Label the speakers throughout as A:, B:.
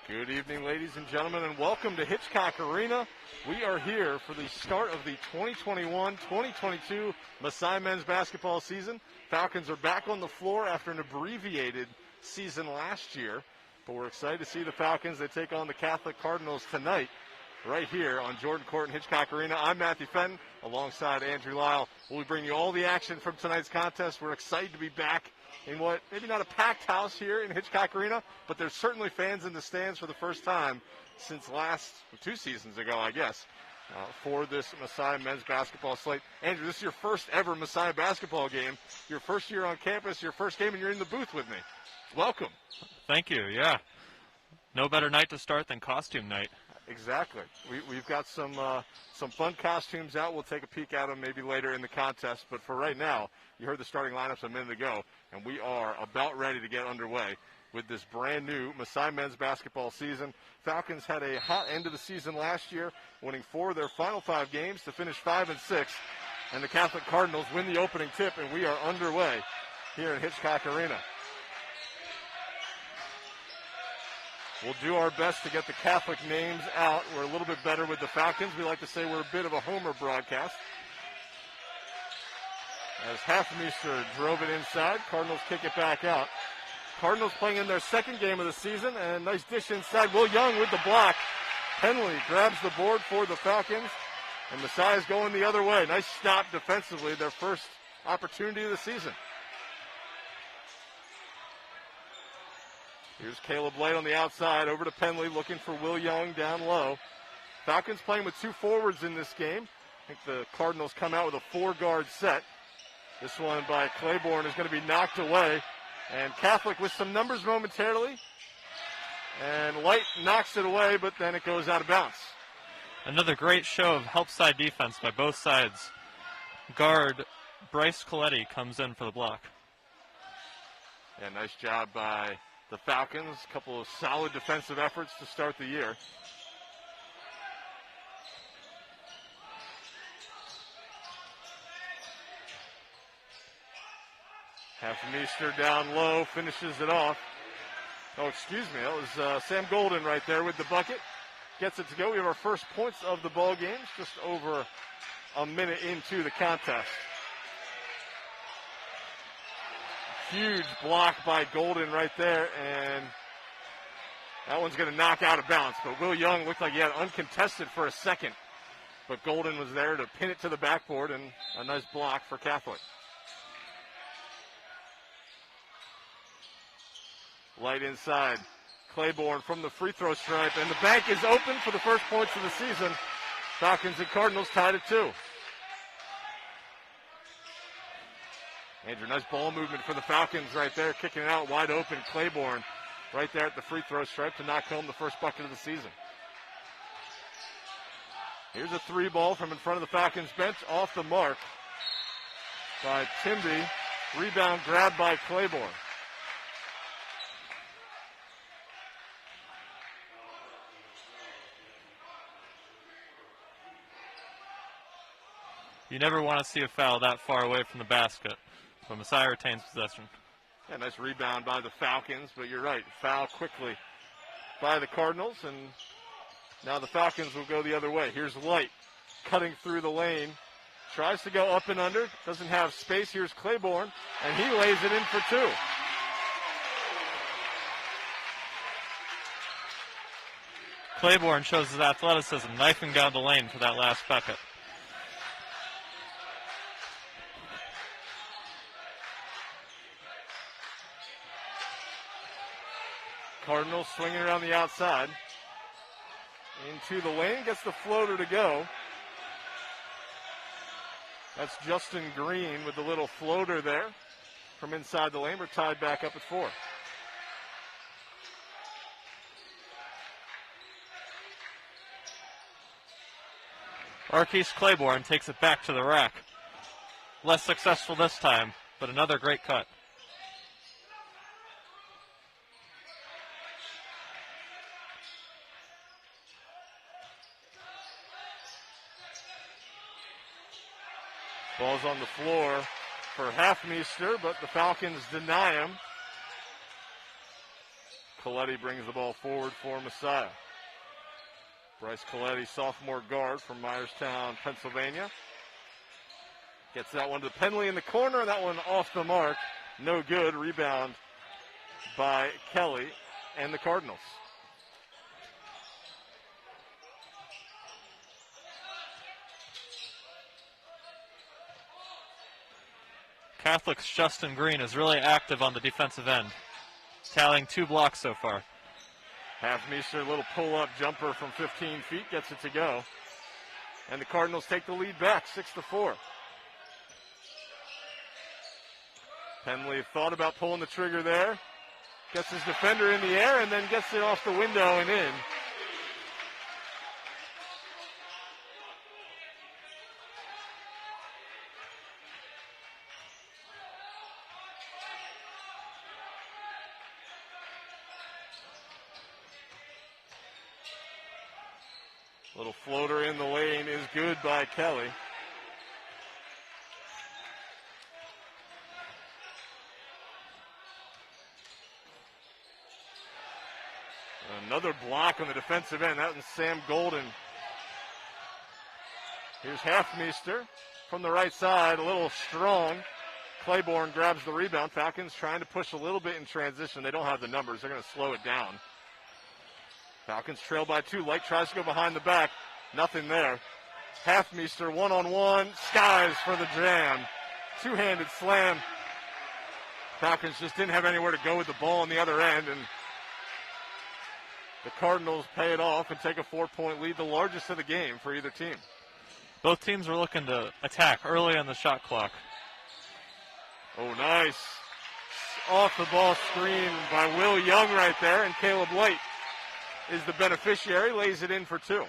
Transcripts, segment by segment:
A: Good evening, ladies and gentlemen, and welcome to Hitchcock Arena. We are here for the start of the 2021-2022 Maasai men's basketball season. Falcons are back on the floor after an abbreviated season last year, but we're excited to see the Falcons. They take on the Catholic Cardinals tonight right here on Jordan Court in Hitchcock Arena. I'm Matthew Fenton alongside Andrew Lyle. We'll be bringing you all the action from tonight's contest. We're excited to be back in what, maybe not a packed house here in Hitchcock Arena, but there's certainly fans in the stands for the first time since two seasons ago, I guess, for this Maasai men's basketball slate. Andrew, this is your first ever Maasai basketball game, your first year on campus, your first game, and you're in the booth with me. Welcome.
B: Thank you, yeah. No better night to start than costume night.
A: Exactly. We've got some fun costumes out. We'll take a peek at them maybe later in the contest. But for right now, you heard the starting lineups a minute ago, and we are about ready to get underway with this brand new Maasai men's basketball season. Falcons had a hot end of the season last year, winning 4 of their final 5 games to finish 5-6. And the Catholic Cardinals win the opening tip, and we are underway here in Hitchcock Arena. We'll do our best to get the Catholic names out. We're a little bit better with the Falcons. We like to say we're a bit of a homer broadcast. As Hafmeister drove it inside, Cardinals kick it back out. Cardinals playing in their second game of the season, and a nice dish inside. Will Young with the block. Penley grabs the board for the Falcons, and Maasai is going the other way. Nice stop defensively, their first opportunity of the season. Here's Caleb Light on the outside, over to Penley, looking for Will Young down low. Falcons playing with 2 forwards in this game. I think the Cardinals come out with a 4-guard set. This one by Claiborne is going to be knocked away. And Catholic with some numbers momentarily. And Light knocks it away, but then it goes out of bounds.
B: Another great show of help side defense by both sides. Guard Bryce Coletti comes in for the block.
A: Yeah, nice job by the Falcons. A couple of solid defensive efforts to start the year. Hafmeister down low, finishes it off. Oh, excuse me, that was Sam Golden right there with the bucket. Gets it to go. We have our first points of the ball game, just over a minute into the contest. Huge block by Golden right there, and that one's going to knock out of bounds. But Will Young looked like he had uncontested for a second, but Golden was there to pin it to the backboard, and a nice block for Catholic. Light inside. Claiborne from the free throw stripe, and the bank is open for the first points of the season. Falcons and Cardinals tied at 2. Andrew, nice ball movement for the Falcons right there, kicking it out wide open. Claiborne right there at the free throw stripe to knock home the first bucket of the season. Here's a 3 ball from in front of the Falcons bench, off the mark by Timby. Rebound grabbed by Claiborne.
B: You never want to see a foul that far away from the basket, but Maasai retains possession.
A: Yeah, nice rebound by the Falcons, but you're right, foul quickly by the Cardinals, and now the Falcons will go the other way. Here's Light cutting through the lane, tries to go up and under, doesn't have space. Here's Claiborne, and he lays it in for 2.
B: Claiborne shows his athleticism, knifing down the lane for that last bucket.
A: Cardinals swinging around the outside. Into the lane, gets the floater to go. That's Justin Green with the little floater there from inside the lane. We're tied back up at 4.
B: Marquise Claiborne takes it back to the rack. Less successful this time, but another great cut.
A: Ball's on the floor for Hafmeister, but the Falcons deny him. Coletti brings the ball forward for Messiah. Bryce Coletti, sophomore guard from Myerstown, Pennsylvania. Gets that one to Penley in the corner. That one off the mark. No good. Rebound by Kelly and the Cardinals.
B: Catholic's Justin Green is really active on the defensive end, tallying 2 blocks so far.
A: Halfmeister, little pull-up jumper from 15 feet, gets it to go. And the Cardinals take the lead back, 6-4. Penley thought about pulling the trigger there. Gets his defender in the air and then gets it off the window and in. Little floater in the lane is good by Kelly. Another block on the defensive end. That was Sam Golden. Here's Halfmeister from the right side, a little strong. Claiborne grabs the rebound. Falcons trying to push a little bit in transition. They don't have the numbers. They're going to slow it down. Falcons trail by 2. Light tries to go behind the back. Nothing there. Halfmeister one-on-one. Skies for the jam. Two-handed slam. Falcons just didn't have anywhere to go with the ball on the other end, and the Cardinals pay it off and take a 4-point lead, the largest of the game for either team.
B: Both teams are looking to attack early on the shot clock.
A: Oh, nice. Off the ball screen by Will Young right there, and Caleb Light is the beneficiary, lays it in for 2.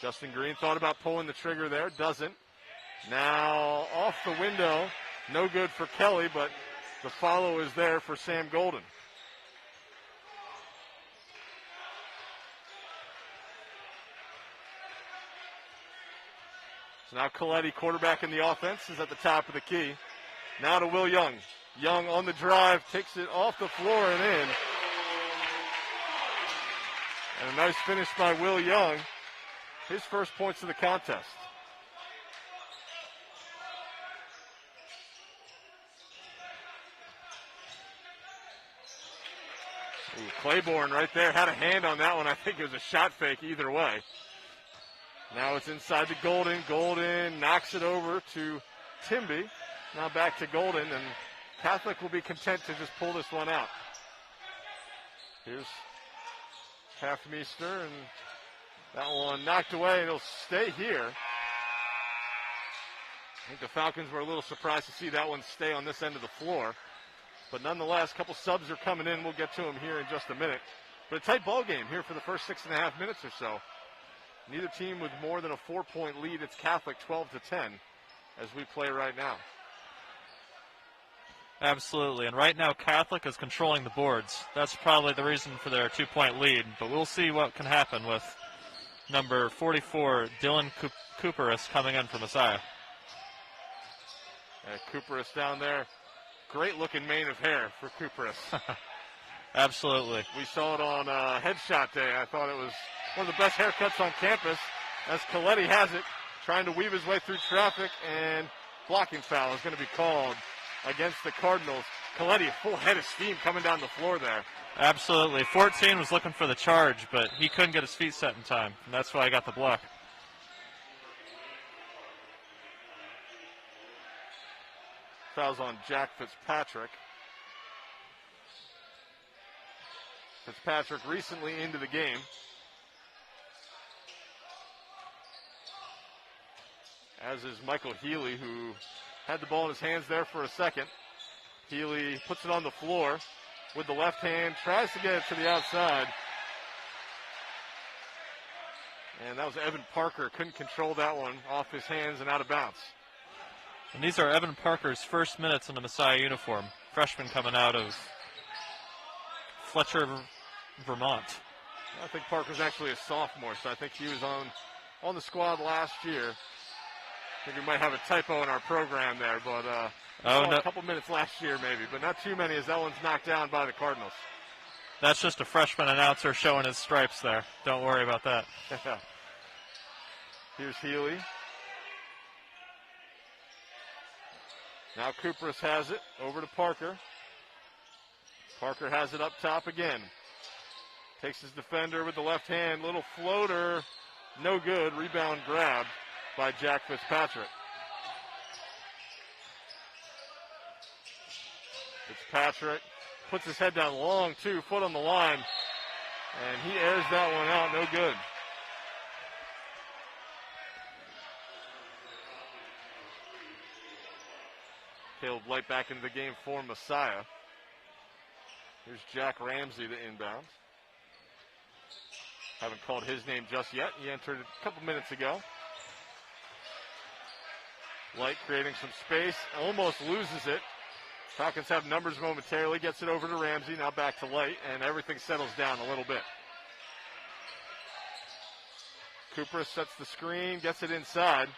A: Justin Green thought about pulling the trigger there, doesn't. Now off the window, no good for Kelly, but the follow is there for Sam Golden. So now Coletti, quarterback in the offense, is at the top of the key. Now to Will Young. Young on the drive, takes it off the floor and in. And a nice finish by Will Young. His first points of the contest. Ooh, Claiborne right there had a hand on that one. I think it was a shot fake either way. Now it's inside to Golden. Golden knocks it over to Timby. Now back to Golden, and Catholic will be content to just pull this one out. Here's Halfmeister, and that one knocked away, and it'll stay here. I think the Falcons were a little surprised to see that one stay on this end of the floor. But nonetheless, a couple subs are coming in. We'll get to them here in just a minute. But a tight ball game here for the first 6.5 minutes or so. Neither team with more than a 4-point lead. It's Catholic 12-10 as we play right now.
B: Absolutely, and right now Catholic is controlling the boards. That's probably the reason for their 2-point lead, but we'll see what can happen with number 44, Dylan Cooperis, coming in for Messiah.
A: Cooperis down there. Great looking mane of hair for Cooperis.
B: Absolutely.
A: We saw it on Headshot Day. I thought it was one of the best haircuts on campus, as Coletti has it, trying to weave his way through traffic, and blocking foul is going to be called against the Cardinals. Coletti, a full head of steam coming down the floor there.
B: Absolutely. 14 was looking for the charge, but he couldn't get his feet set in time, and that's why I got the block.
A: Foul's on Jack Fitzpatrick. Fitzpatrick recently into the game. As is Michael Healy, who had the ball in his hands there for a second. Healy puts it on the floor with the left hand, tries to get it to the outside. And that was Evan Parker. Couldn't control that one, off his hands and out of bounds.
B: And these are Evan Parker's first minutes in the Messiah uniform. Freshman coming out of Fletcher, Vermont.
A: I think Parker's actually a sophomore, so I think he was on the squad last year. I think we might have a typo in our program there, but
B: no.
A: a couple minutes last year maybe, but not too many as that one's knocked down by the Cardinals.
B: That's just a freshman announcer showing his stripes there. Don't worry about that.
A: Here's Healy. Now Kupras has it over to Parker. Parker has it up top again. Takes his defender with the left hand. Little floater. No good. Rebound grabbed by Jack Fitzpatrick. Fitzpatrick puts his head down long, 2 foot on the line. And he airs that one out. No good. Caleb Light back into the game for Messiah. Here's Jack Ramsey, the inbound. Haven't called his name just yet. He entered a couple minutes ago. Light creating some space. Almost loses it. Falcons have numbers momentarily. Gets it over to Ramsey. Now back to Light. And everything settles down a little bit. Cooper sets the screen. Gets it inside.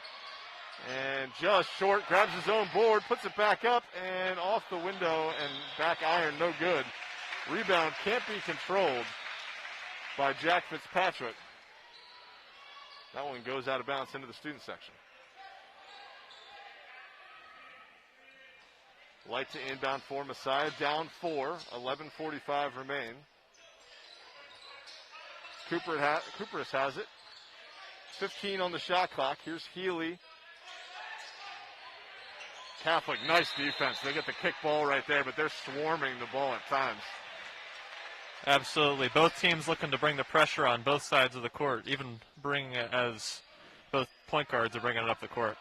A: And just short. Grabs his own board. Puts it back up. And off the window. And back iron. No good. Rebound can't be controlled by Jack Fitzpatrick. That one goes out of bounds into the student section. Light to inbound for Messiah. Down 4. 11:45 remain. Kupras has it. 15 on the shot clock. Here's Healy. Catholic, nice defense. They get the kick ball right there, but they're swarming the ball at times.
B: Absolutely. Both teams looking to bring the pressure on both sides of the court, even bring it as both point guards are bringing it up the court.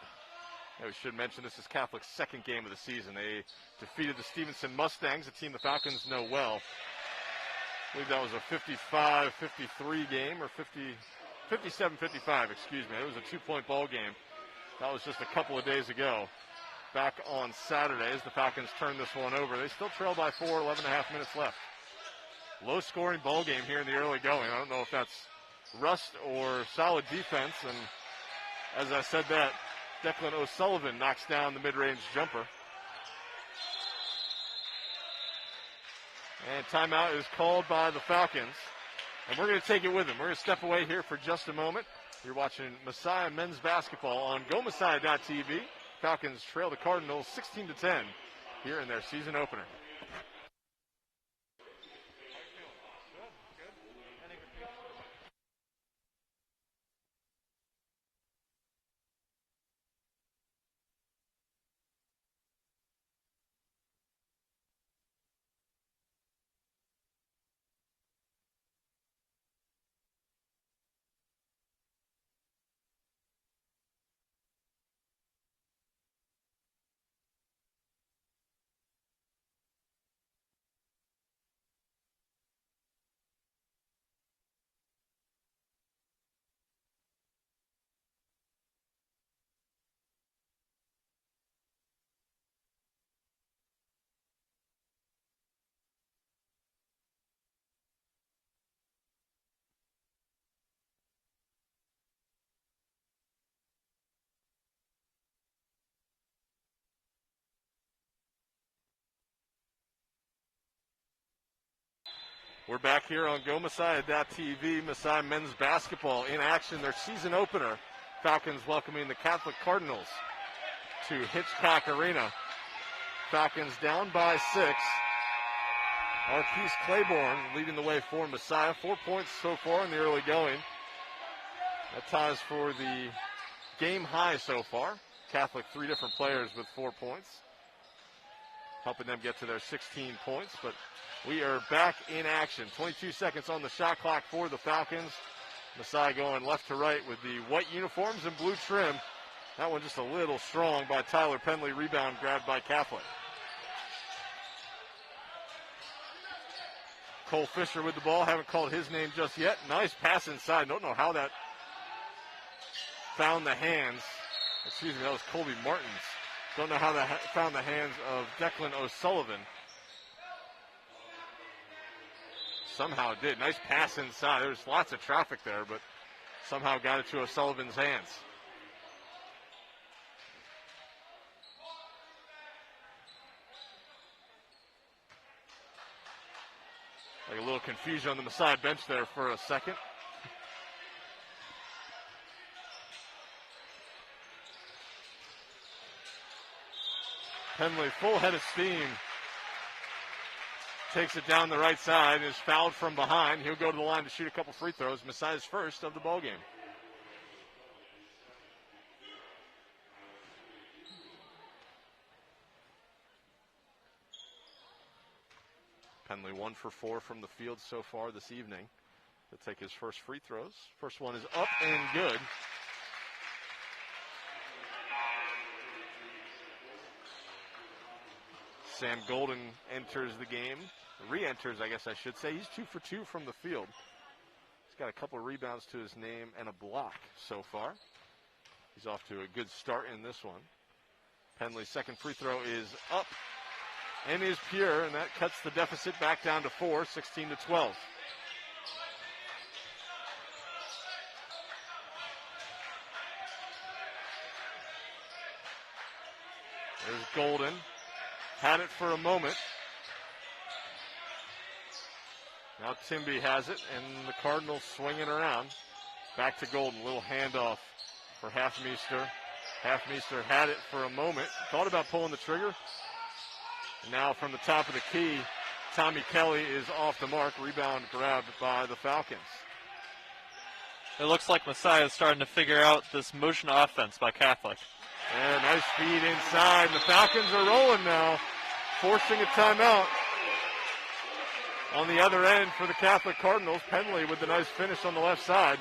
A: Yeah, we should mention this is Catholic's second game of the season. They defeated the Stevenson Mustangs, a team the Falcons know well. I believe that was a 55-53 game, or 57-55, excuse me. It was a 2-point ball game. That was just a couple of days ago. Back on Saturday as the Falcons turn this one over. They still trail by 4, 11.5 minutes left. Low-scoring ball game here in the early going. I don't know if that's rust or solid defense. And as I said that, Declan O'Sullivan knocks down the mid-range jumper. And timeout is called by the Falcons. And we're going to take it with them. We're going to step away here for just a moment. You're watching Messiah men's basketball on GoMessiah.tv. Falcons trail the Cardinals 16-10 here in their season opener. We're back here on GoMessiah.tv. Messiah men's basketball in action, their season opener. Falcons welcoming the Catholic Cardinals to Hitchcock Arena. Falcons down by 6. Marquise Claiborne leading the way for Messiah. 4 points so far in the early going. That ties for the game high so far. Catholic, 3 different players with 4 points, helping them get to their 16 points. But we are back in action. 22 seconds on the shot clock for the Falcons. Messiah going left to right with the white uniforms and blue trim. That one just a little strong by Tyler Penley. Rebound grabbed by Catholic. Cole Fisher with the ball. Haven't called his name just yet. Nice pass inside. Don't know how that found the hands. Excuse me, that was Colby Martins. Don't know how that found the hands of Declan O'Sullivan. Somehow it did. Nice pass inside. There's lots of traffic there, but somehow got it to O'Sullivan's hands. little confusion on the Messiah bench there for a second. Penley, full head of steam. Takes it down the right side, is fouled from behind. He'll go to the line to shoot a couple free throws. Messiah's first of the ball game. Penley 1 for 4 from the field so far this evening. He'll take his first free throws. First one is up and good. Sam Golden enters the game. Re-enters, I guess I should say. He's 2 for 2 from the field. He's got a couple rebounds to his name and a block so far. He's off to a good start in this one. Penley's second free throw is up and is pure, and that cuts the deficit back down to 4, 16-12. There's Golden. Had it for a moment. Now Timby has it, and the Cardinals swinging around. Back to Golden. Little handoff for Halfmeister. Halfmeister had it for a moment. Thought about pulling the trigger. Now from the top of the key, Tommy Kelly is off the mark. Rebound grabbed by the Falcons.
B: It looks like Messiah is starting to figure out this motion offense by Catholic.
A: And nice feed inside. The Falcons are rolling now, forcing a timeout. On the other end for the Catholic Cardinals, Penley with the nice finish on the left side.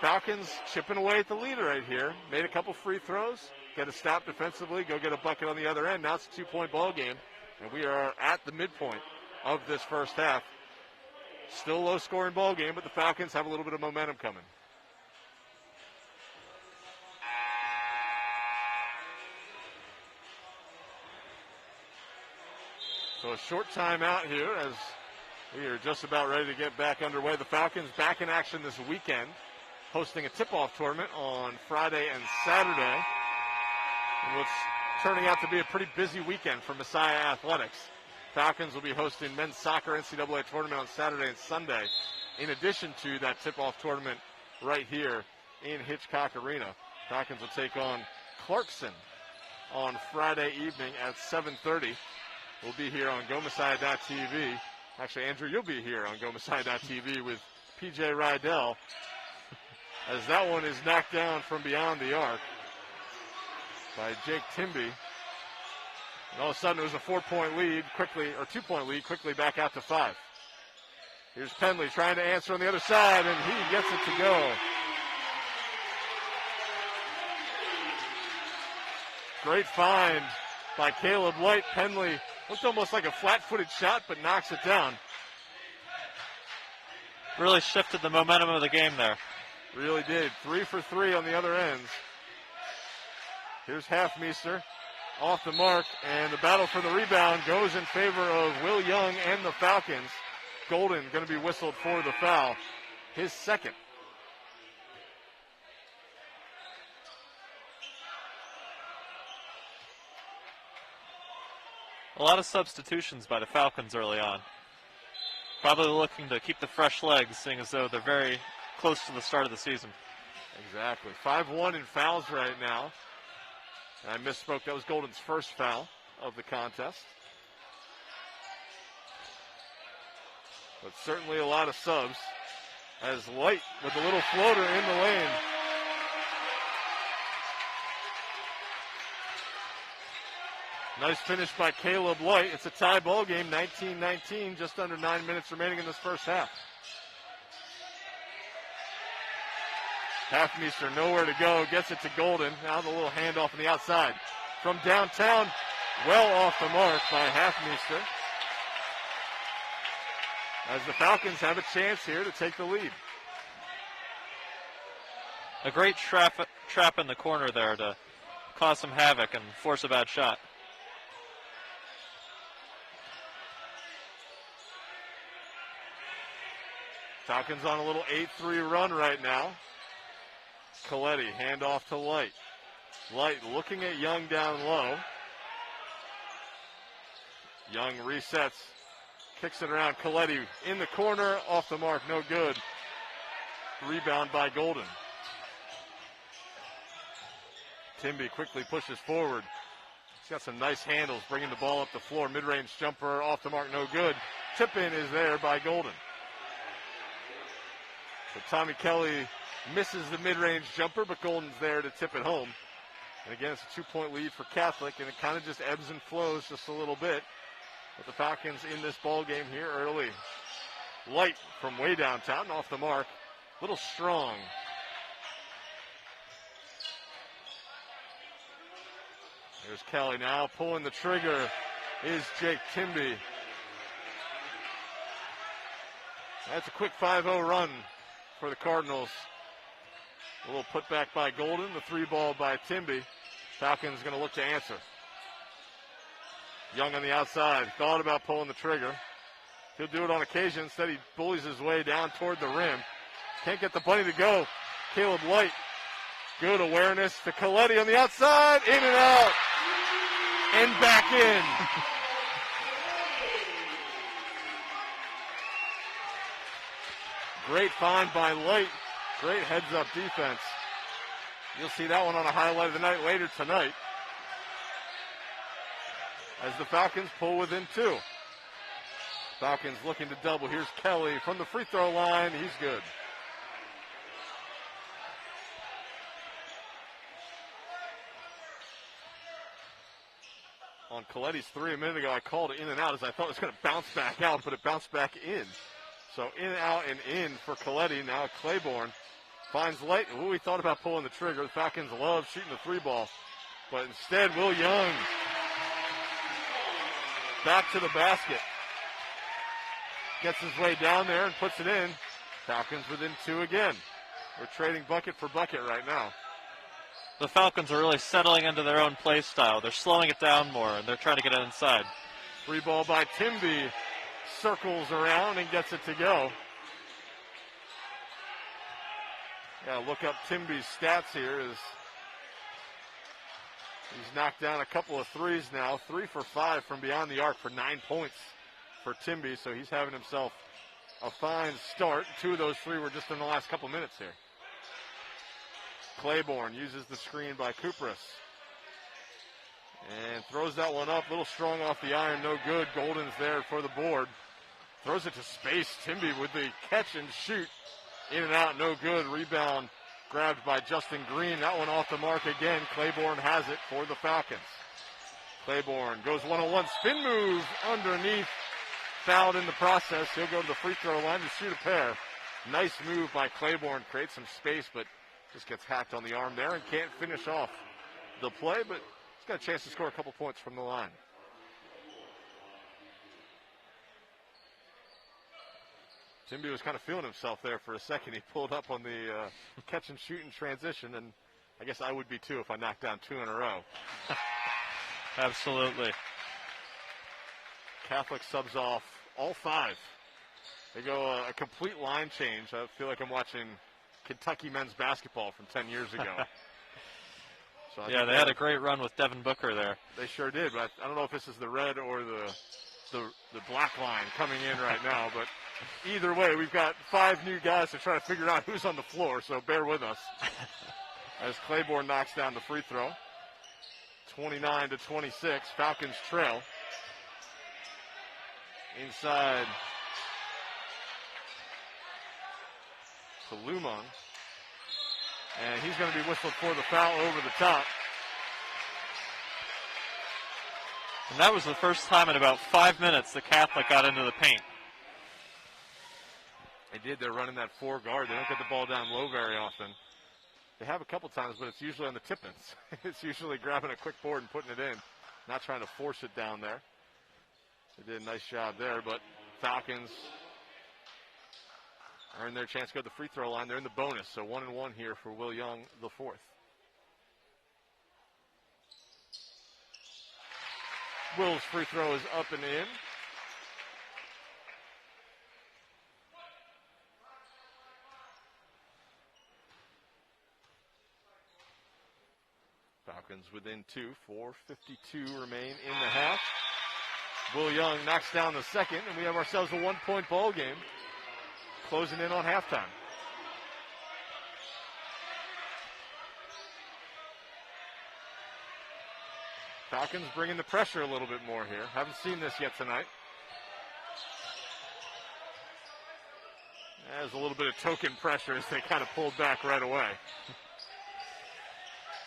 A: Falcons chipping away at the lead right here. Made a couple free throws, get a stop defensively, go get a bucket on the other end. Now it's a 2-point ball game, and we are at the midpoint of this first half. Still low-scoring ball game, but the Falcons have a little bit of momentum coming. So a short timeout here as we are just about ready to get back underway. The Falcons back in action this weekend, hosting a tip-off tournament on Friday and Saturday. And what's turning out to be a pretty busy weekend for Messiah Athletics. Falcons will be hosting men's soccer NCAA tournament on Saturday and Sunday, in addition to that tip-off tournament right here in Hitchcock Arena. Falcons will take on Clarkson on Friday evening at 7:30. We'll be here on GoMessiah.tv. Actually, Andrew, you'll be here on GoMessiah.tv with PJ Rydell, as that one is knocked down from beyond the arc by Jake Timby. And all of a sudden, it was a 4-point lead quickly, or 2-point lead quickly back out to 5. Here's Penley trying to answer on the other side, and he gets it to go. Great find by Caleb Light. Penley looked almost like a flat-footed shot, but knocks it down.
B: Really shifted the momentum of the game there.
A: Really did. 3 for 3 on the other ends. Here's Halfmeister off the mark, and the battle for the rebound goes in favor of Will Young and the Falcons. Golden going to be whistled for the foul, his second.
B: A lot of substitutions by the Falcons early on. Probably looking to keep the fresh legs, seeing as though they're very close to the start of the season.
A: Exactly. 5-1 in fouls right now. And I misspoke. That was Golden's first foul of the contest. But certainly a lot of subs, as Light with a little floater in the lane. Nice finish by Caleb Light. It's a tie ball game, 19-19, just under 9 minutes remaining in this first half. Halfmeister nowhere to go, gets it to Golden. Now the little handoff on the outside. From downtown, well off the mark by Halfmeister. As the Falcons have a chance here to take the lead.
B: A great trap in the corner there to cause some havoc and force a bad shot.
A: Falcons on a little 8-3 run right now. Coletti, handoff to Light. Light looking at Young down low. Young resets Kicks it around. Coletti in the corner. Off the mark. No good. Rebound by Golden. Timby quickly pushes forward. He's got some nice handles, bringing the ball up the floor. Mid-range jumper off the mark, no good. Tip-in is there by Golden. So Tommy Kelly misses the mid-range jumper, but Golden's there to tip it home. And again, it's a 2-point lead for Catholic, and it kind of just ebbs and flows just a little bit. But the Falcons in this ball game here early. Light from way downtown, off the mark. Little strong. There's Kelly now. Pulling the trigger is Jake Timby. That's a quick 5-0 run for the Cardinals. A little putback by Golden. The 3-ball by Timby. Falcons going to look to answer. Young on the outside. Thought about pulling the trigger. He'll do it on occasion. Instead, he bullies his way down toward the rim. Can't get the bunny to go. Caleb Light. Good awareness to Coletti on the outside. In and out. And back in. Great find by Light. Great heads-up defense. You'll see that one on a highlight of the night later tonight. As the Falcons pull within 2. Falcons looking to double. Here's Kelly from the free throw line. He's good. On Coletti's 3 a minute ago, I called it in and out as I thought it was going to bounce back out, but it bounced back in. So in and out and in for Coletti. Now Claiborne finds Light. Ooh, he thought about pulling the trigger. The Falcons love shooting the 3-ball. But instead, Will Young back to the basket. Gets his way down there and puts it in. Falcons within 2 again. We're trading bucket for bucket right now.
B: The Falcons are really settling into their own play style. They're slowing it down more, and they're trying to get it inside.
A: 3-ball by Timby. Circles around and gets it to go. Yeah, look up Timby's stats here. He's knocked down a couple of threes now. 3 for 5 from beyond the arc for 9 points for Timby. So he's having himself a fine start. 2 of those 3 were just in the last couple minutes here. Claiborne uses the screen by Kupras. And throws that one up. A little strong off the iron. No good. Golden's there for the board. Throws it to space. Timby with the catch and shoot. In and out. No good. Rebound grabbed by Justin Green. That one off the mark again. Claiborne has it for the Falcons. Claiborne goes one-on-one. Spin move underneath. Fouled in the process. He'll go to the free throw line to shoot a pair. Nice move by Claiborne. Creates some space, but just gets hacked on the arm there and can't finish off the play, but he's got a chance to score a couple points from the line. Timby was kind of feeling himself there for a second. He pulled up on the catch and shoot in transition, and I guess I would be too if I knocked down 2 in a row.
B: Absolutely.
A: Catholic subs off all 5. They go a complete line change. I feel like I'm watching Kentucky men's basketball from 10 years ago. So
B: yeah, they had a great run with Devin Booker there.
A: They sure did, but I don't know if this is the red or the black line coming in right now, but either way, we've got 5 new guys to try to figure out who's on the floor, so bear with us. As Claiborne knocks down the free throw. 29-26, Falcons trail. Inside to Lumon. And he's going to be whistled for the foul over the top.
B: And that was the first time in about 5 minutes the Catholic got into the paint.
A: They did. They're running that 4 guard. They don't get the ball down low very often. They have a couple times, but it's usually on the tip-ins. It's usually grabbing a quick board and putting it in, not trying to force it down there. They did a nice job there, but Falcons earn their chance to go to the free throw line. They're in the bonus, so 1-1 here for Will Young, the 4th. Will's free throw is up and in. Falcons within 2, 4:52 remain in the half. Will Young knocks down the second, and we have ourselves a 1-point ball game, closing in on halftime. Falcons bringing the pressure a little bit more here. Haven't seen this yet tonight. There's a little bit of token pressure as they kind of pulled back right away.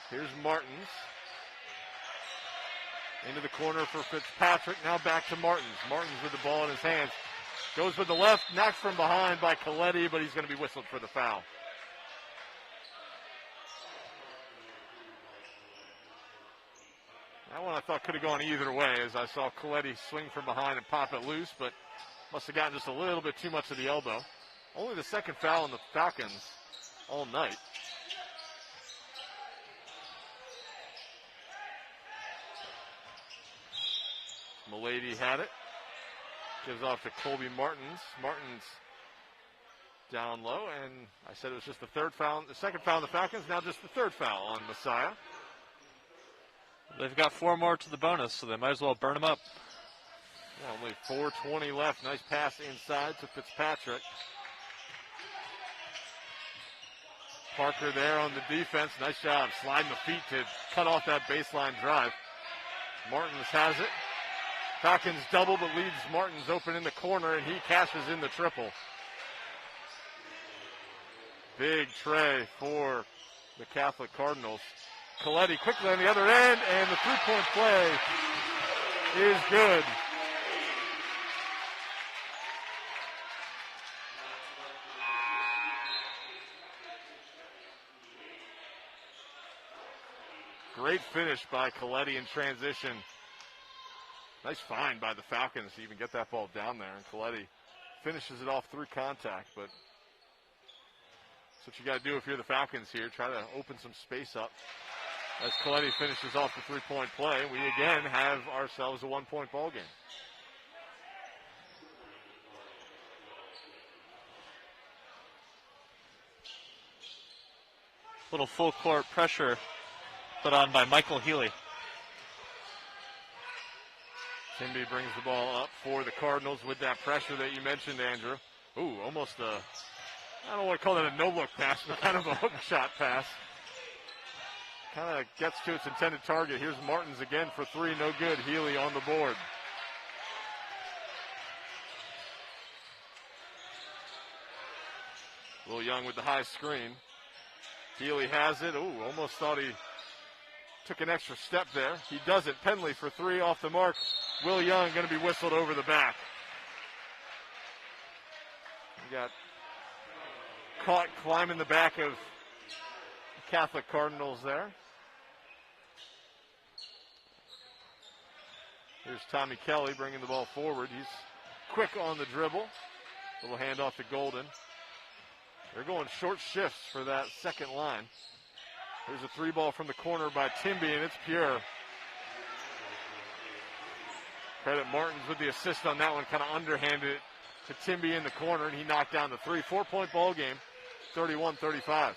A: Here's Martins. Into the corner for Fitzpatrick. Now back to Martins. Martins with the ball in his hands. Goes with the left. Knocked from behind by Coletti, but he's going to be whistled for the foul. That one I thought could have gone either way as I saw Coletti swing from behind and pop it loose, but must have gotten just a little bit too much of the elbow. Only the second foul on the Falcons all night. Milady had it. Gives off to Colby Martins. Martins down low, and I said it was just the second foul on the Falcons, now just the third foul on Messiah.
B: They've got 4 more to the bonus, so they might as well burn them up.
A: Yeah, only 4:20 left. Nice pass inside to Fitzpatrick. Parker there on the defense. Nice job sliding the feet to cut off that baseline drive. Martins has it. Falcons double, but leaves Martins open in the corner, and he cashes in the triple. Big tray for the Catholic Cardinals. Coletti quickly on the other end, and the three-point play is good. Great finish by Coletti in transition. Nice find by the Falcons to even get that ball down there, and Coletti finishes it off through contact, but that's what you got to do if you're the Falcons here. Try to open some space up. As Coletti finishes off the three-point play, we again have ourselves a 1-point ball game.
B: Little full court pressure put on by Michael Healy.
A: Timby brings the ball up for the Cardinals with that pressure that you mentioned, Andrew. Ooh, almost I don't want to call that a no-look pass, but kind of a hook shot pass. Kind of gets to its intended target. Here's Martins again for three, no good. Healy on the board. Will Young with the high screen. Healy has it. Ooh, almost thought he took an extra step there. He doesn't. Penley for three off the mark. Will Young going to be whistled over the back. He got caught climbing the back of the Catholic Cardinals there. Here's Tommy Kelly bringing the ball forward. He's quick on the dribble. Little handoff to Golden. They're going short shifts for that second line. There's a three ball from the corner by Timby, and it's pure. Credit Martins with the assist on that one, kind of underhanded it to Timby in the corner, and he knocked down the three. 4-point ball game, 31-35.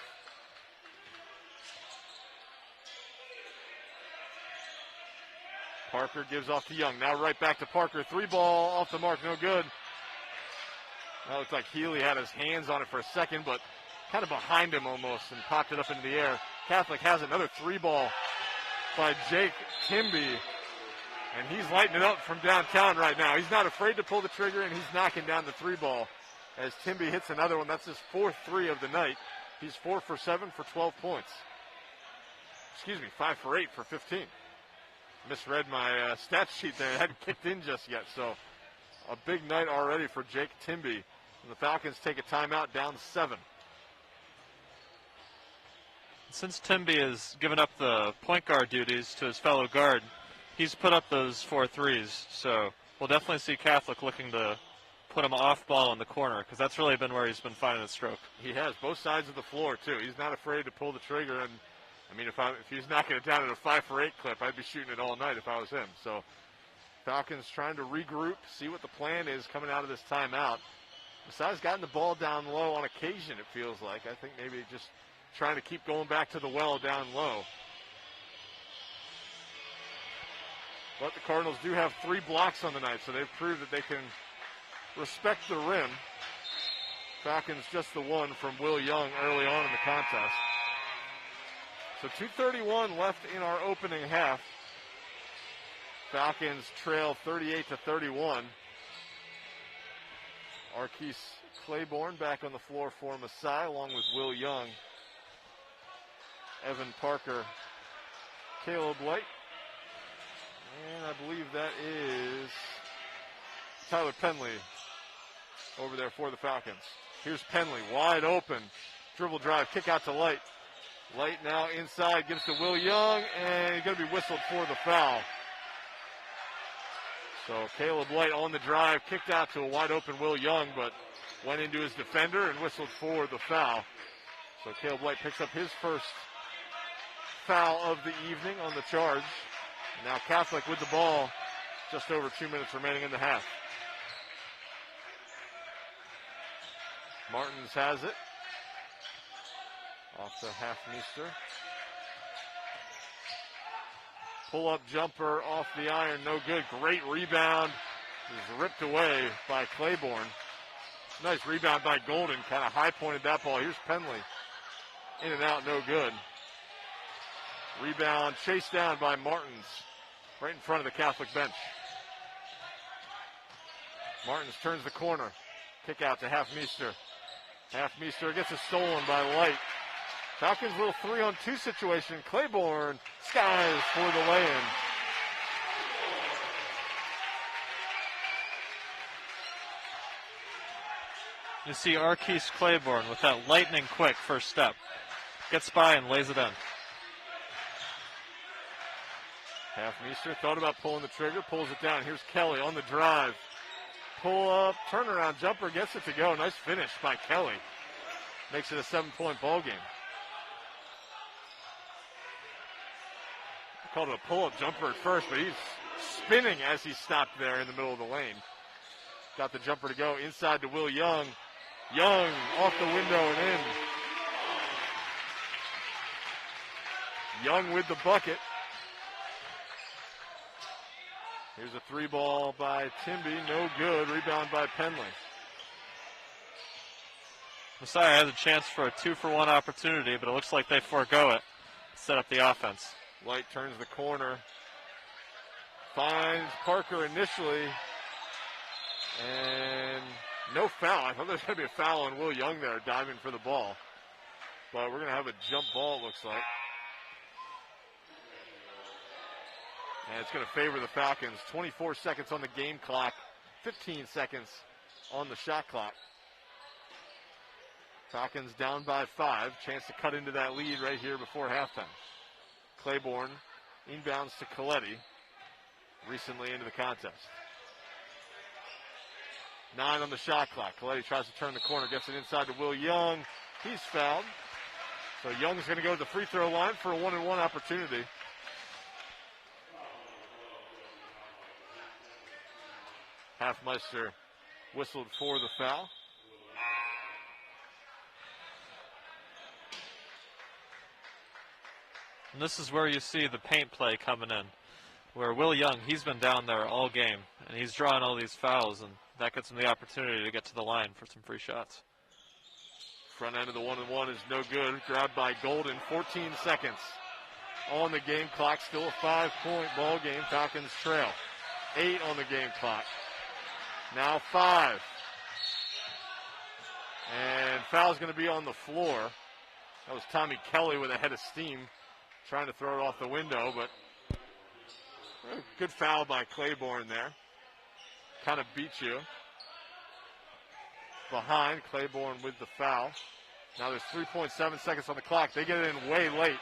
A: Parker gives off to Young. Now right back to Parker. Three ball off the mark, no good. That looks like Healy had his hands on it for a second, but kind of behind him almost and popped it up into the air. Catholic has another three ball by Jake Timby, and he's lighting it up from downtown right now. He's not afraid to pull the trigger, and he's knocking down the three ball as Timby hits another one. That's his fourth three of the night. He's 4 for 7 for 12 points. 5 for 8 for 15. Misread my stat sheet there. It hadn't kicked in just yet, so a big night already for Jake Timby. And the Falcons take a timeout down 7.
B: Since Timby has given up the point guard duties to his fellow guard, he's put up those 4 threes. So we'll definitely see Catholic looking to put him off ball in the corner, because that's really been where he's been finding his stroke.
A: He has both sides of the floor, too. He's not afraid to pull the trigger. And, I mean, if he's knocking it down at a 5 for 8 clip, I'd be shooting it all night if I was him. So Falcons trying to regroup, see what the plan is coming out of this timeout. Besides gotten the ball down low on occasion, it feels like. I think maybe just trying to keep going back to the well down low. But the Cardinals do have 3 blocks on the night, so they've proved that they can respect the rim. Falcons just the one from Will Young early on in the contest. So 2:31 left in our opening half. Falcons trail 38-31. Arquise Claiborne back on the floor for Masai along with Will Young, Evan Parker, Caleb Light, and I believe that is Tyler Penley over there for the Falcons. Here's Penley, wide open, dribble drive, kick out to Light. Light now inside, gives to Will Young, and he's going to be whistled for the foul. So Caleb Light on the drive, kicked out to a wide open Will Young, but went into his defender and whistled for the foul. So Caleb Light picks up his first foul of the evening on the charge. Now Catholic with the ball, just over 2 minutes remaining in the half. Martins has it. Off to Halfmeister. Pull-up jumper off the iron, no good. Great rebound. Is ripped away by Claiborne. Nice rebound by Golden. Kind of high-pointed that ball. Here's Penley. In and out, no good. Rebound chased down by Martins. Right in front of the Catholic bench. Martins turns the corner. Kick out to Halfmeister. Halfmeister gets it stolen by Light. Falcons' little 3-on-2 situation. Claiborne skies for the lay-in.
B: You see Arquise Claiborne with that lightning quick first step. Gets by and lays it in.
A: Halfmeister thought about pulling the trigger, pulls it down. Here's Kelly on the drive. Pull up, turnaround jumper, gets it to go. Nice finish by Kelly. Makes it a 7-point ball game. Called it a pull-up jumper at first, but he's spinning as he stopped there in the middle of the lane. Got the jumper to go inside to Will Young. Young off the window and in. Young with the bucket. Here's a 3-ball by Timby, no good. Rebound by Penley.
B: Messiah has a chance for a 2-for-1 opportunity, but it looks like they forego it. Set up the offense.
A: Light turns the corner. Finds Parker initially. And no foul. I thought there was going to be a foul on Will Young there, diving for the ball. But we're going to have a jump ball, it looks like. And it's going to favor the Falcons. 24 seconds on the game clock. 15 seconds on the shot clock. Falcons down by 5. Chance to cut into that lead right here before halftime. Claiborne inbounds to Coletti. Recently into the contest. 9 on the shot clock. Coletti tries to turn the corner. Gets it inside to Will Young. He's fouled. So Young's going to go to the free throw line for a 1-and-1 opportunity. Halfmeister whistled for the foul.
B: And this is where you see the paint play coming in, where Will Young, he's been down there all game, and he's drawing all these fouls, and that gets him the opportunity to get to the line for some free shots.
A: Front end of the 1-and-1 is no good. Grabbed by Golden. 14 seconds on the game clock. Still a 5-point ball game. Falcons trail. 8 on the game clock. Now 5. And foul's going to be on the floor. That was Tommy Kelly with a head of steam, trying to throw it off the window, but good foul by Claiborne there. Kind of beat you. Behind, Claiborne with the foul. Now there's 3.7 seconds on the clock. They get it in way late.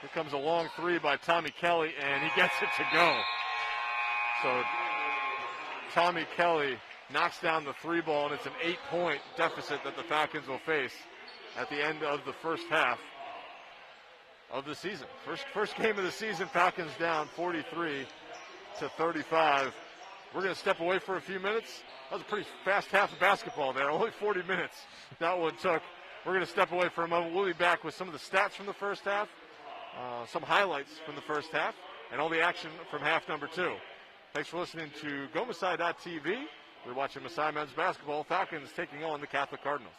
A: Here comes a long 3 by Tommy Kelly, and he gets it to go. So Tommy Kelly knocks down the 3-ball, and it's an 8-point deficit that the Falcons will face at the end of the first half of the season. First game of the season, Falcons down 43-35. We're going to step away for a few minutes. That was a pretty fast half of basketball there. Only 40 minutes that one took. We're going to step away for a moment. We'll be back with some of the stats from the first half, some highlights from the first half, and all the action from half number 2. Thanks for listening to GoMasai.tv. We're watching Maasai men's basketball. Falcons taking on the Catholic Cardinals.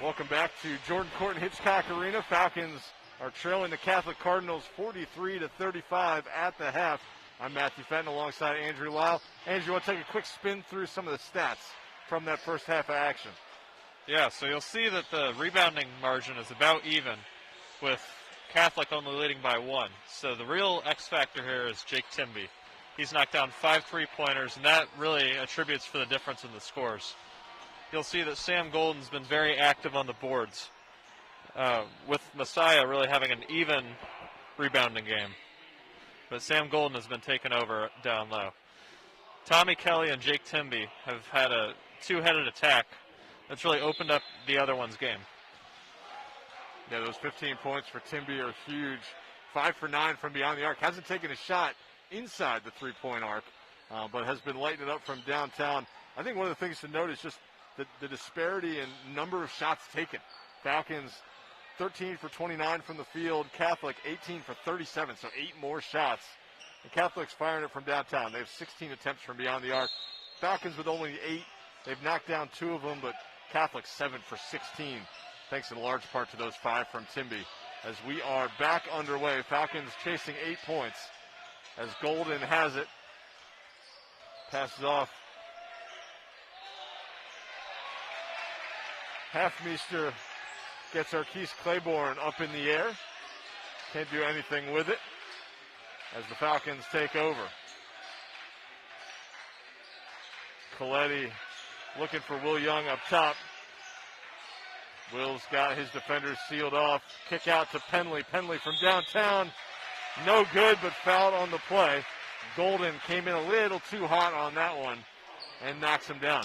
A: Welcome back to Jordan Court and Hitchcock Arena. Falcons are trailing the Catholic Cardinals 43-35 at the half. I'm Matthew Fenton alongside Andrew Lyle. Andrew, you want to take a quick spin through some of the stats from that first half of action?
B: Yeah, so you'll see that the rebounding margin is about even, with Catholic only leading by 1. So the real X factor here is Jake Timby. He's knocked down 5 3-pointers, and that really attributes for the difference in the scores. You'll see that Sam Golden's been very active on the boards, with Messiah really having an even rebounding game. But Sam Golden has been taken over down low. Tommy Kelly and Jake Timby have had a two-headed attack that's really opened up the other one's game.
A: Yeah, those 15 points for Timby are huge. 5 for 9 from beyond the arc. Hasn't taken a shot inside the three-point arc, but has been lighting it up from downtown. I think one of the things to note is just the disparity in number of shots taken. Falcons 13 for 29 from the field. Catholic 18 for 37, so 8 more shots. The Catholic's firing it from downtown. They have 16 attempts from beyond the arc. Falcons with only 8. They've knocked down 2 of them, but Catholic 7 for 16, thanks in large part to those 5 from Timby. As we are back underway, Falcons chasing 8 points as Golden has it. Passes off. Halfmeister gets Arquise Claiborne up in the air. Can't do anything with it as the Falcons take over. Coletti looking for Will Young up top. Will's got his defenders sealed off. Kick out to Penley. Penley from downtown. No good, but fouled on the play. Golden came in a little too hot on that one and knocks him down.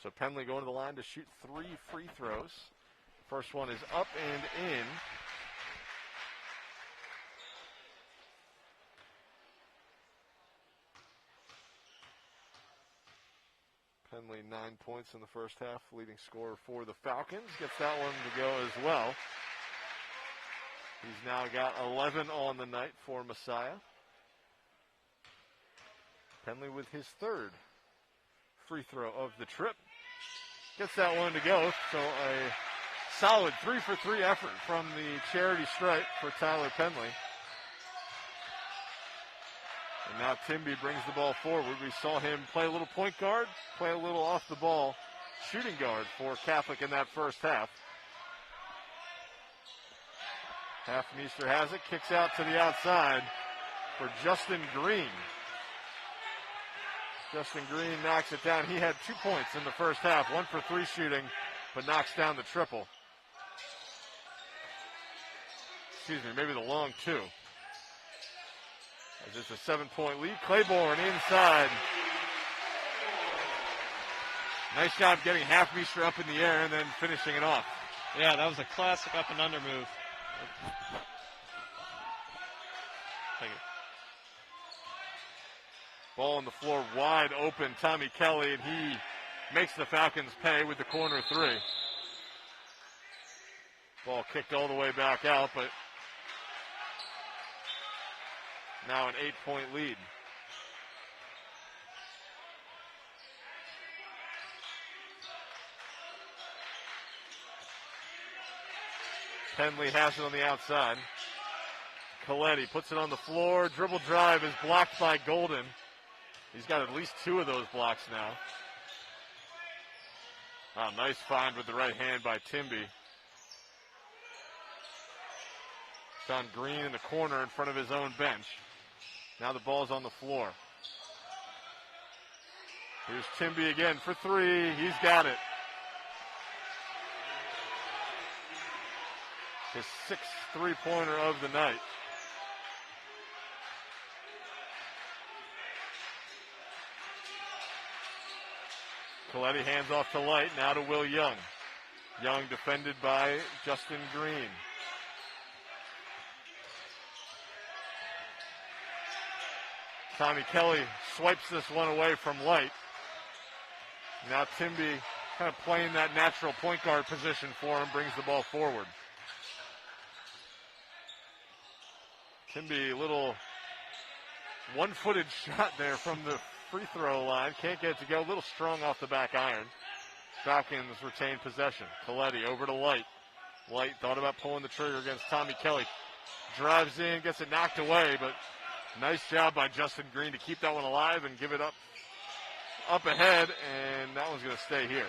A: So Penley going to the line to shoot 3 free throws. First one is up and in. Penley 9 points in the first half, leading scorer for the Falcons. Gets that one to go as well. He's now got 11 on the night for Messiah. Penley with his 3rd free throw of the trip. Gets that one to go. So a solid 3 for 3 effort from the charity stripe for Tyler Penley. And now Timby brings the ball forward. We saw him play a little point guard, play a little off the ball shooting guard for Catholic in that first half. Halfmeister has it, kicks out to the outside for Justin Green. Justin Green knocks it down. He had 2 points in the first half, 1 for 3 shooting, but knocks down the triple. Excuse me, maybe the long 2. As it's a 7-point lead. Claiborne inside. Nice job getting Halfmeister up in the air and then finishing it off.
B: Yeah, that was a classic up and under move. Thank you.
A: Ball on the floor wide open. Tommy Kelly, and he makes the Falcons pay with the corner 3. Ball kicked all the way back out, but now an 8-point lead. Penley has it on the outside. Coletti puts it on the floor. Dribble drive is blocked by Golden. He's got at least 2 of those blocks now. Oh, nice find with the right hand by Timby. John Green in the corner in front of his own bench. Now the ball's on the floor. Here's Timby again for 3. He's got it. His 6th three-pointer of the night. Coletti hands off to Light, now to Will Young. Young defended by Justin Green. Tommy Kelly swipes this one away from Light. Now Timby kind of playing that natural point guard position for him, brings the ball forward. Timby, a little one-footed shot there from the free throw line. Can't get it to go. A little strong off the back iron. Falcons retain possession. Coletti over to Light. Light thought about pulling the trigger against Tommy Kelly. Drives in, gets it knocked away, but nice job by Justin Green to keep that one alive and give it up ahead, and that one's going to stay here.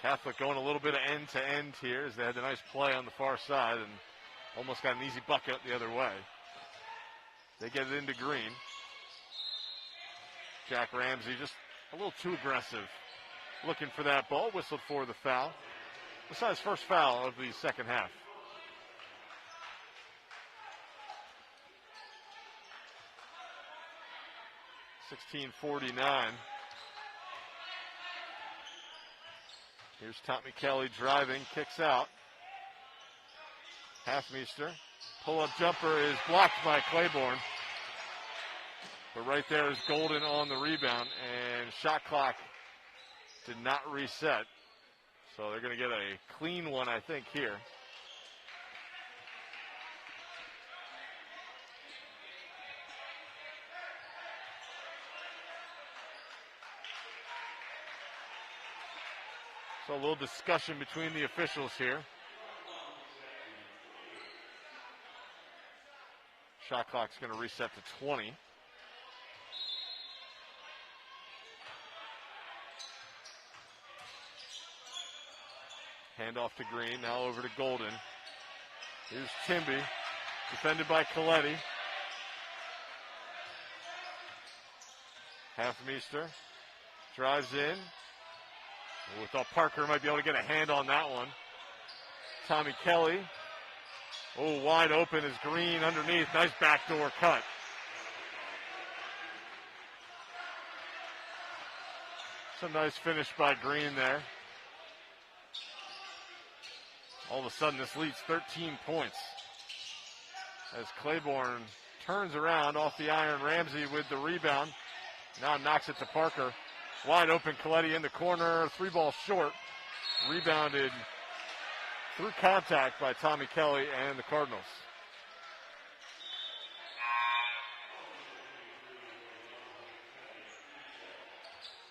A: Catholic going a little bit of end-to-end here as they had a nice play on the far side and almost got an easy bucket the other way. They get it into Green. Jack Ramsey just a little too aggressive. Looking for that ball, whistled for the foul. This is his first foul of the second half. .16:49. Here's Tommy Kelly driving, kicks out. Halfmeister. Pull-up jumper is blocked by Claiborne. But right there is Golden on the rebound, and shot clock did not reset. So they're going to get a clean one, I think, here. So a little discussion between the officials here. Shot clock's going to reset to 20. Handoff to Green, now over to Golden. Here's Timby, defended by Coletti. Halfmeister drives in. We thought Parker might be able to get a hand on that one. Tommy Kelly. Oh, wide open is Green underneath. Nice backdoor cut. Some nice finish by Green there. All of a sudden, this leads 13 points. As Claiborne turns around off the iron, Ramsey with the rebound. Now knocks it to Parker. Wide open, Coletti in the corner. 3-ball short. Rebounded through contact by Tommy Kelly and the Cardinals.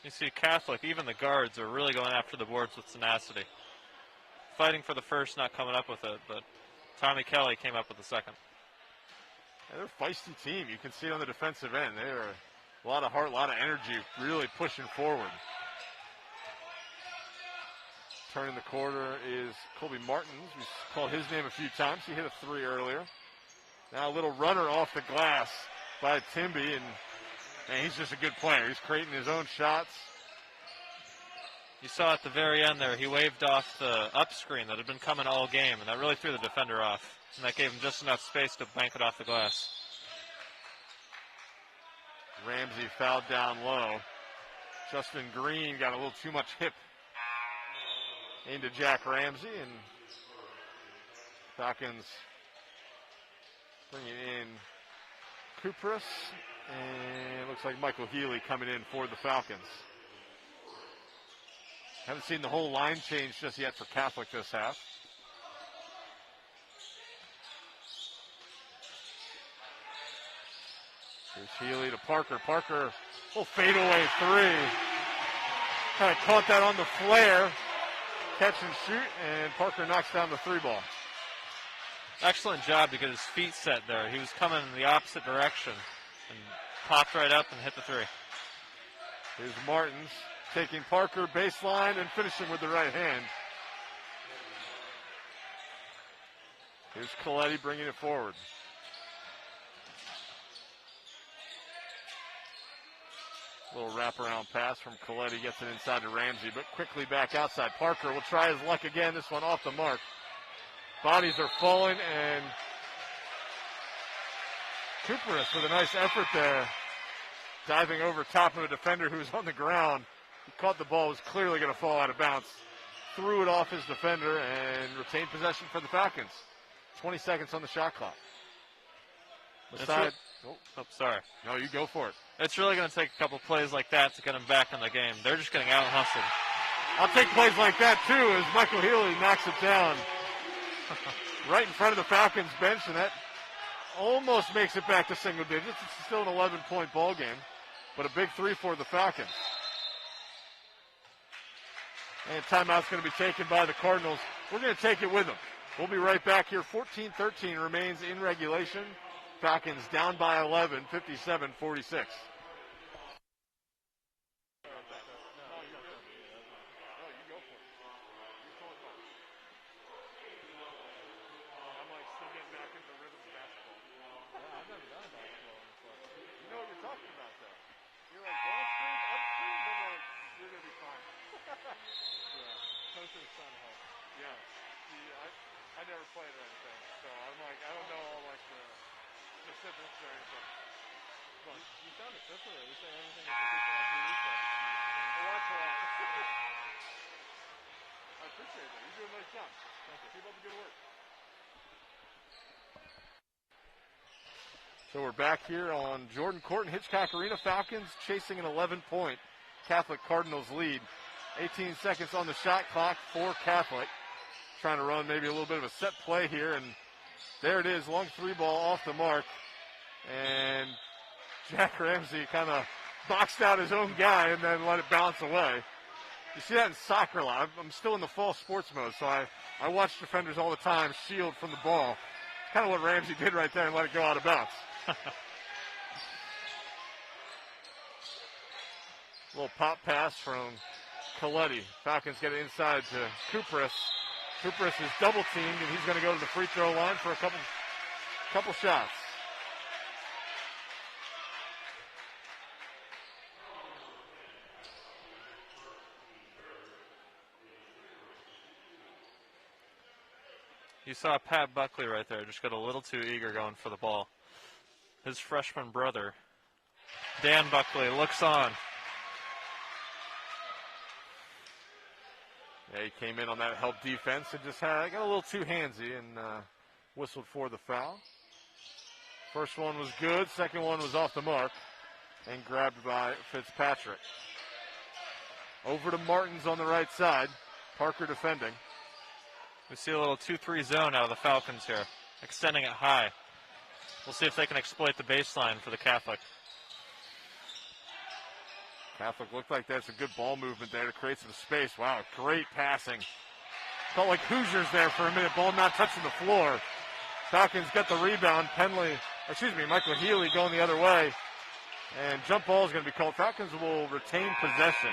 B: You see Catholic, even the guards are really going after the boards with tenacity. Fighting for the first, not coming up with it, but Tommy Kelly came up with the second.
A: Yeah, they're a feisty team. You can see it on the defensive end. They're a lot of heart, a lot of energy, really pushing forward. Turning the quarter is Colby Martins. We called his name a few times. He hit a 3 earlier. Now a little runner off the glass by Timby, and he's just a good player. He's creating his own shots.
B: You saw at the very end there, he waved off the up screen that had been coming all game, and that really threw the defender off. And that gave him just enough space to bank it off the glass.
A: Ramsey fouled down low. Justin Green got a little too much hip into Jack Ramsey, and Falcons bringing in Kupris, and it looks like Michael Healy coming in for the Falcons. Haven't seen the whole line change just yet for Catholic this half. Here's Healy to Parker. Parker, little fadeaway 3. Kind of caught that on the flare. Catch and shoot, and Parker knocks down the 3-ball.
B: Excellent job to get his feet set there. He was coming in the opposite direction and popped right up and hit the 3.
A: Here's Martins taking Parker baseline and finishing with the right hand. Here's Coletti bringing it forward. Little wraparound pass from Coletti, gets it inside to Ramsey, but quickly back outside. Parker will try his luck again, this one off the mark. Bodies are falling, and Kupris with a nice effort there, diving over top of a defender who was on the ground. He caught the ball, was clearly going to fall out of bounds. Threw it off his defender and retained possession for the Falcons. 20 seconds on the shot clock.
B: Sorry.
A: No, you go for it.
B: It's really going to take a couple plays like that to get them back in the game. They're just getting out-hustled.
A: I'll take plays like that too as Michael Healy knocks it down right in front of the Falcons bench, and that almost makes it back to single digits. It's still an 11-point ball game, but a big three for the Falcons. And timeout's going to be taken by the Cardinals. We're going to take it with them. We'll be right back here. 14-13 remains in regulation. Falcons down by 11, 57-46.
C: I never played or anything, so I'm like, I don't know all like the specifics or anything. But you sound official. You say everything that the people on TV say. I watch a lot. I appreciate that. You do a nice job. Thank you. Keep up the good work.
A: So we're back here on Jordan Court and Hitchcock Arena. Falcons chasing an 11-point Catholic Cardinals lead. 18 seconds on the shot clock for Catholic. Trying to run maybe a little bit of a set play here, and there it is, long three ball off the mark, and Jack Ramsey kind of boxed out his own guy and then let it bounce away. You see that in soccer a lot. I'm still in the fall sports mode, so I watch defenders all the time shield from the ball. Kind of what Ramsey did right there and let it go out of bounds. Little pop pass from Coletti. Falcons get it inside to Kupris. Kupris is double teamed, and he's going to go to the free throw line for a couple shots.
B: You saw Pat Buckley right there, just got a little too eager going for the ball. His freshman brother, Dan Buckley, looks on.
A: Yeah, he came in on that help defense and just got a little too handsy and whistled for the foul. First one was good. Second one was off the mark and grabbed by Fitzpatrick. Over to Martins on the right side. Parker defending.
B: We see a little 2-3 zone out of the Falcons here, extending it high. We'll see if they can exploit the baseline for the Catholic.
A: Catholic looked like that's a good ball movement there to create some space. Wow, great passing. Felt like Hoosiers there for a minute. Ball not touching the floor. Falcons get the rebound. Michael Healy going the other way. And jump ball is going to be called. Falcons will retain possession.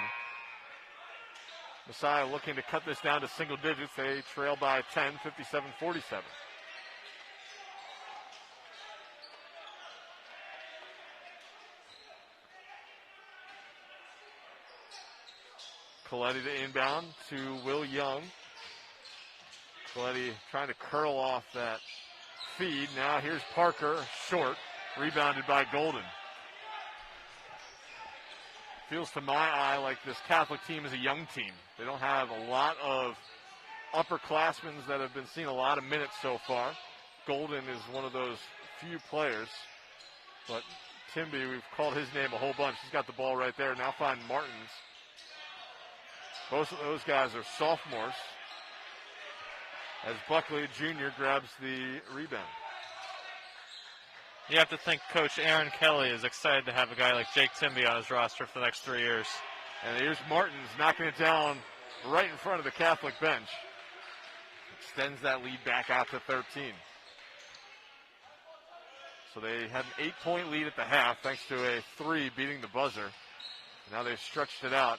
A: Messiah looking to cut this down to single digits. They trail by 10, 57-47. Coletti to inbound to Will Young. Coletti trying to curl off that feed. Now here's Parker, short, rebounded by Golden. Feels to my eye like this Catholic team is a young team. They don't have a lot of upperclassmen that have been seeing a lot of minutes so far. Golden is one of those few players. But Timby, we've called his name a whole bunch. He's got the ball right there. Now find Martins. Both of those guys are sophomores. As Buckley Jr. grabs the rebound.
B: You have to think Coach Aaron Kelly is excited to have a guy like Jake Timby on his roster for the next 3 years.
A: And here's Martins knocking it down right in front of the Catholic bench. Extends that lead back out to 13. So they had an 8-point lead at the half thanks to a 3 beating the buzzer. Now they've stretched it out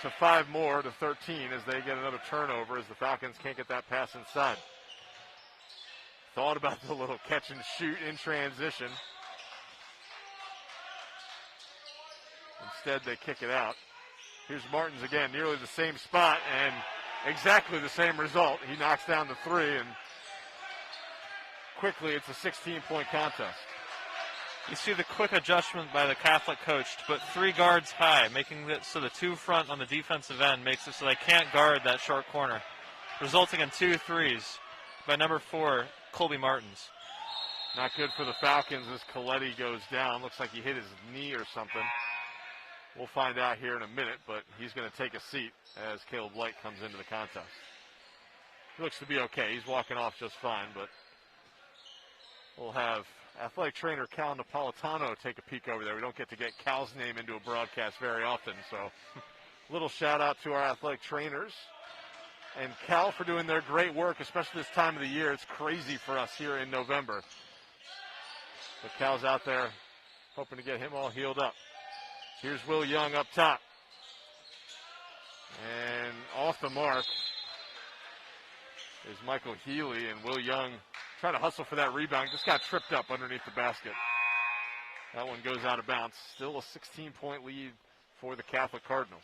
A: to 5 more to 13 as they get another turnover as the Falcons can't get that pass inside. Thought about the little catch and shoot in transition. Instead, they kick it out. Here's Martins again, nearly the same spot and exactly the same result. He knocks down the 3, and quickly it's a 16-point contest.
B: You see the quick adjustment by the Catholic coach to put 3 guards high, making it so the 2 front on the defensive end makes it so they can't guard that short corner, resulting in 2 threes by number 4, Colby Martins.
A: Not good for the Falcons as Coletti goes down. Looks like he hit his knee or something. We'll find out here in a minute, but he's going to take a seat as Caleb Light comes into the contest. He looks to be okay. He's walking off just fine, but we'll have athletic trainer Cal Napolitano take a peek over there. We don't get to get Cal's name into a broadcast very often, so little shout out to our athletic trainers and Cal for doing their great work, especially this time of the year. It's crazy for us here in November. But Cal's out there hoping to get him all healed up. Here's Will Young up top. And off the mark is Michael Healy, and Will Young trying to hustle for that rebound. Just got tripped up underneath the basket. That one goes out of bounds. Still a 16-point lead for the Catholic Cardinals.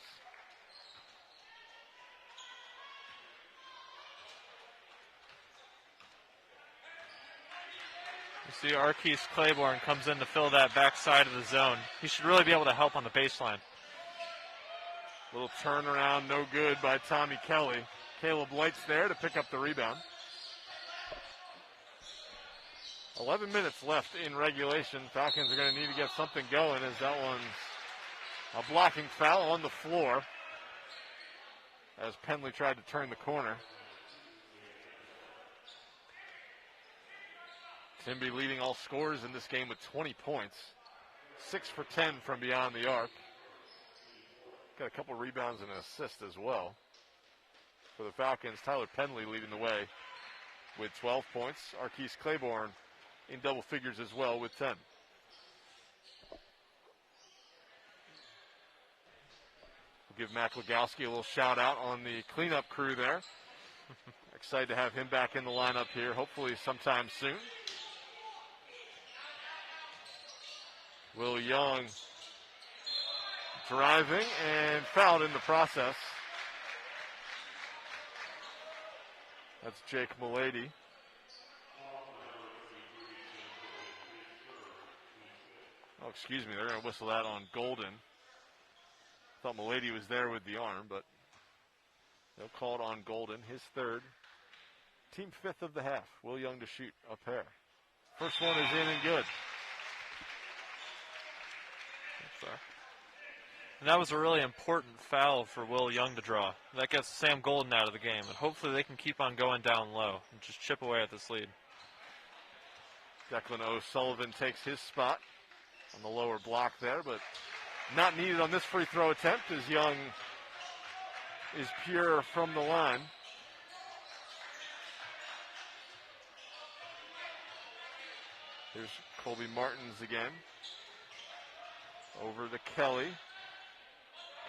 B: You see Arquise Claiborne comes in to fill that backside of the zone. He should really be able to help on the baseline.
A: Little turnaround, no good by Tommy Kelly. Caleb Light's there to pick up the rebound. 11 minutes left in regulation. Falcons are going to need to get something going as that one's a blocking foul on the floor as Penley tried to turn the corner. Timby leading all scorers in this game with 20 points. 6 for 10 from beyond the arc. Got a couple rebounds and an assist as well. For the Falcons, Tyler Penley leading the way with 12 points. Arquise Claiborne in double figures as well with 10. We'll give Matt Legowski a little shout out on the cleanup crew there. Excited to have him back in the lineup here, hopefully sometime soon. Will Young driving and fouled in the process. That's Jake Milady. Oh, excuse me, they're going to whistle that on Golden. Thought Milady was there with the arm, but they'll call it on Golden, his third. Team fifth of the half. Will Young to shoot a pair. First one is in and good.
B: And that was a really important foul for Will Young to draw. That gets Sam Golden out of the game, and hopefully they can keep on going down low and just chip away at this lead.
A: Declan O'Sullivan takes his spot on the lower block there, but not needed on this free throw attempt as Young is pure from the line. Here's Colby Martins again. Over to Kelly.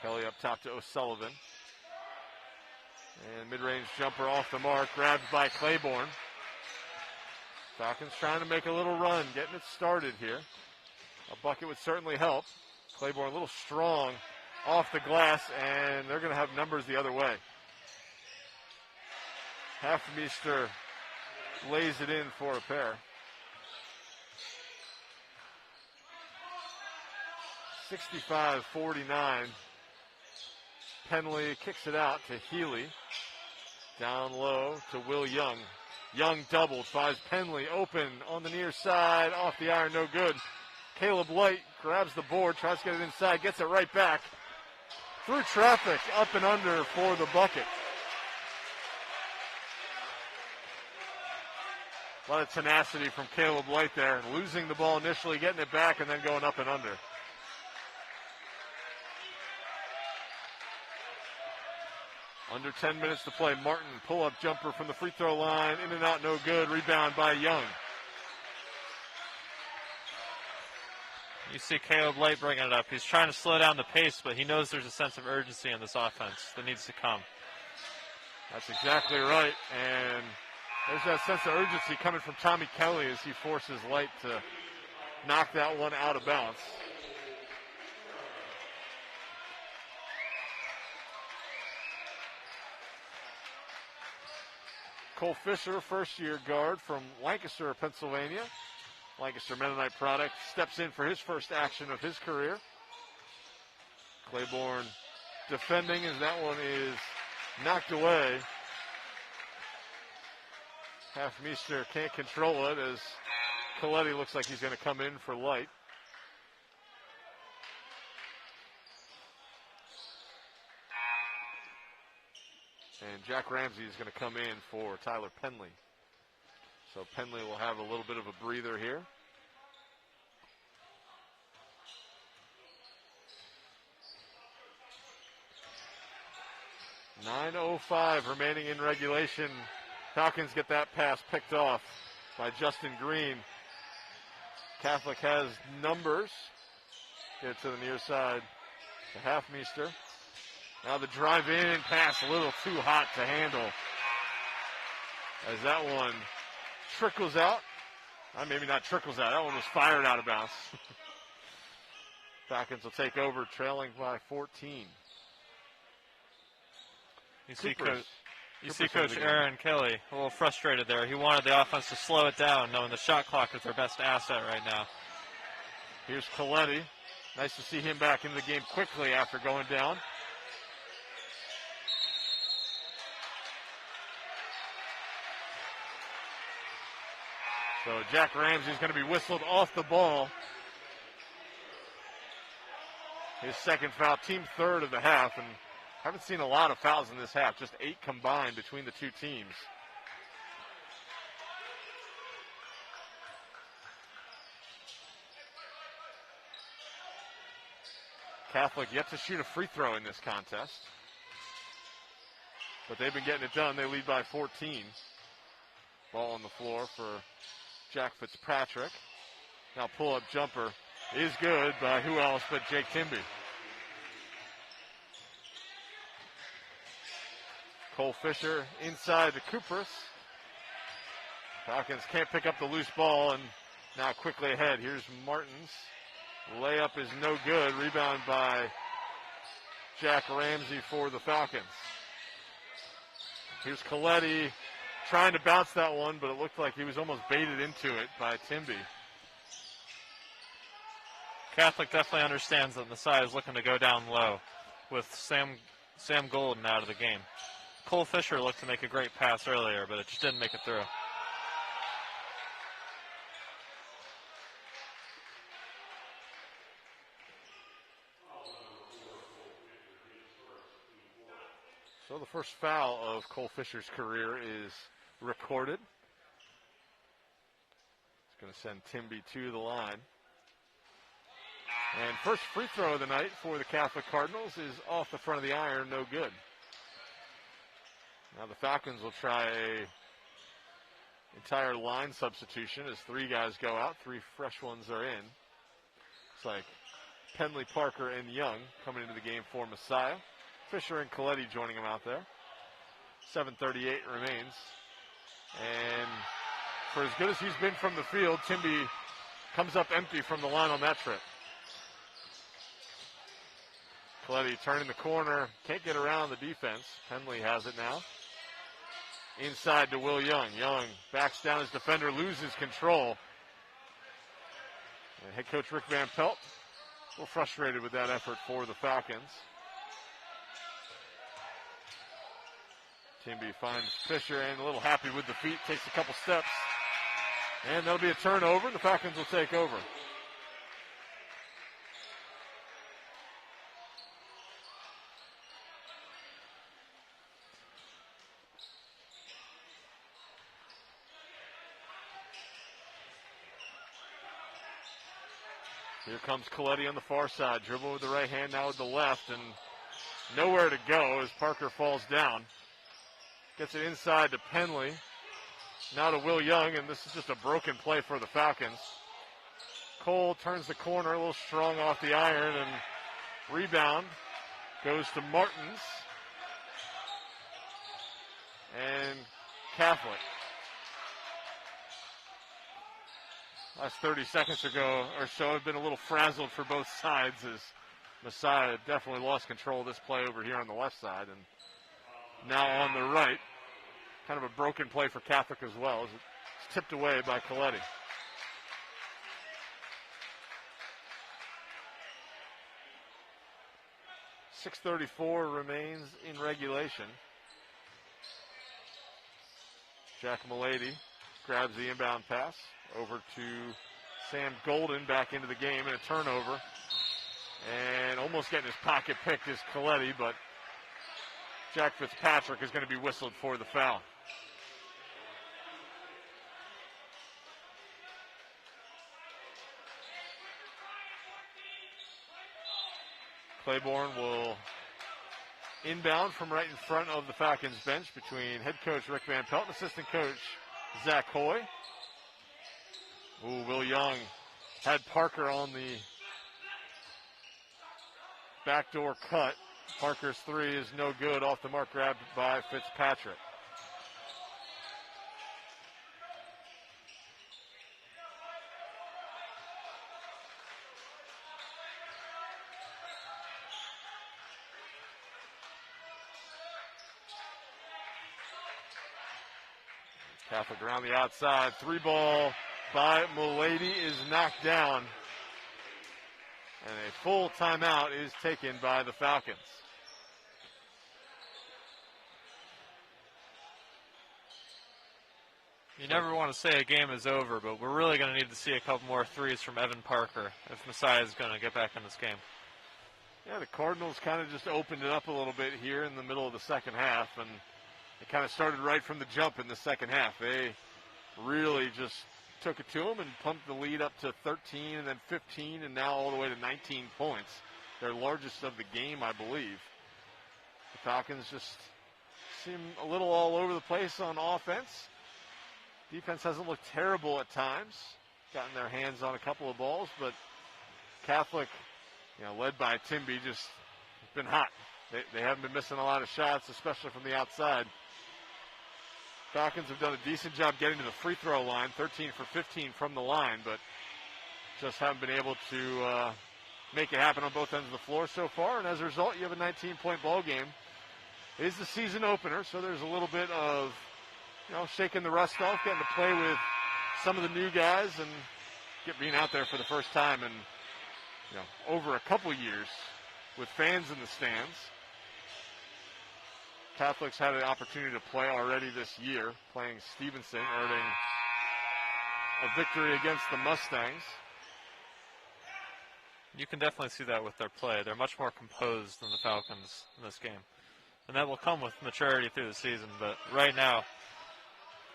A: Kelly up top to O'Sullivan. And mid-range jumper off the mark, grabbed by Claiborne. Falcons trying to make a little run, getting it started here. A bucket would certainly help. Claiborne a little strong off the glass, and they're going to have numbers the other way. Halfmeister lays it in for a pair. 65-49. Penley kicks it out to Healy. Down low to Will Young. Young doubled, finds Penley open on the near side, off the iron, no good. Caleb Light grabs the board, tries to get it inside, gets it right back. Through traffic, up and under for the bucket. A lot of tenacity from Caleb Light there, losing the ball initially, getting it back, and then going up and under. Under 10 minutes to play. Martin, pull-up jumper from the free throw line. In and out, no good. Rebound by Young.
B: You see Caleb Light bringing it up. He's trying to slow down the pace, but he knows there's a sense of urgency in this offense that needs to come.
A: That's exactly right. And there's that sense of urgency coming from Tommy Kelly as he forces Light to knock that one out of bounds. Cole Fisher, first-year guard from Lancaster, Pennsylvania. Lancaster Mennonite product, steps in for his first action of his career. Claiborne defending as that one is knocked away. Halfmeister can't control it as Coletti looks like he's going to come in for Light. And Jack Ramsey is going to come in for Tyler Penley. So Penley will have a little bit of a breather here. .9:05 remaining in regulation. Falcons get that pass picked off by Justin Green. Catholic has numbers. Get it to the near side to Halfmeister. Now the drive-in pass a little too hot to handle. As that one trickles out. Maybe not trickles out. That one was fired out of bounds. Falcons will take over, trailing by 14.
B: You see Coach Aaron Kelly a little frustrated there. He wanted the offense to slow it down, knowing the shot clock is their best asset right now.
A: Here's Coletti. Nice to see him back into the game quickly after going down. So Jack Ramsey is going to be whistled off the ball. His second foul, team third of the half, and haven't seen a lot of fouls in this half, just 8 combined between the two teams. Catholic yet to shoot a free throw in this contest, but they've been getting it done. They lead by 14. Ball on the floor for Jack Fitzpatrick. Now pull-up jumper is good by who else but Jake Timby. Cole Fisher inside to Kupris. Falcons can't pick up the loose ball, and now quickly ahead. Here's Martins. Layup is no good. Rebound by Jack Ramsey for the Falcons. Here's Coletti trying to bounce that one, but it looked like he was almost baited into it by Timby.
B: Catholic definitely understands that Messiah is looking to go down low with Sam Golden out of the game. Cole Fisher looked to make a great pass earlier, but it just didn't make it through.
A: So the first foul of Cole Fisher's career is recorded. It's going to send Timby to the line. And first free throw of the night for the Catholic Cardinals is off the front of the iron, no good. Now the Falcons will try a entire line substitution as 3 guys go out. 3 fresh ones are in. It's like Penley, Parker, and Young coming into the game for Messiah. Fisher and Coletti joining him out there. 7:38 remains. And for as good as he's been from the field, Timby comes up empty from the line on that trip. Coletti turning the corner, can't get around the defense. Penley has it now. Inside to Will Young. Young backs down his defender, loses control. And head coach Rick Van Pelt a little frustrated with that effort for the Falcons. Timby finds Fisher and a little happy with the feet, takes a couple steps. And that'll be a turnover. The Falcons will take over. Here comes Coletti on the far side. Dribble with the right hand, now with the left, and nowhere to go as Parker falls down. Gets it inside to Penley. Now to Will Young, and this is just a broken play for the Falcons. Cole turns the corner, a little strong off the iron, and rebound goes to Martins. And Catholic. Last 30 seconds ago or so have been a little frazzled for both sides as Messiah definitely lost control of this play over here on the left side. And now on the right, kind of a broken play for Catholic as well as it's tipped away by Coletti. .634 remains in regulation. Jack Mulady grabs the inbound pass over to Sam Golden back into the game and a turnover. And almost getting his pocket picked is Coletti, but Jack Fitzpatrick is going to be whistled for the foul. Claiborne will inbound from right in front of the Falcons bench between head coach Rick Van Pelt and assistant coach Zach Hoy. Will Young had Parker on the backdoor cut. Parker's three is no good, off the mark, grabbed by Fitzpatrick. Catholic around the outside. Three ball by Mulady is knocked down. And a full timeout is taken by the Falcons.
B: You never want to say a game is over, but we're really going to need to see a couple more threes from Evan Parker if Messiah is going to get back in this game.
A: Yeah, the Cardinals kind of just opened it up a little bit here in the middle of the second half, and it kind of started right from the jump in the second half. They really just took it to them and pumped the lead up to 13 and then 15 and now all the way to 19 points. Their largest of the game, I believe. The Falcons just seem a little all over the place on offense. Defense hasn't looked terrible at times. Gotten their hands on a couple of balls, but Catholic, led by Timby, just been hot. They haven't been missing a lot of shots, especially from the outside. Falcons have done a decent job getting to the free throw line, 13 for 15 from the line, but just haven't been able to make it happen on both ends of the floor so far. And as a result, you have a 19-point ball game. It is the season opener, so there's a little bit of shaking the rust off, getting to play with some of the new guys and being out there for the first time in over a couple years with fans in the stands. Catholics had an opportunity to play already this year, playing Stevenson, earning a victory against the Mustangs.
B: You can definitely see that with their play. They're much more composed than the Falcons in this game. And that will come with maturity through the season, but right now,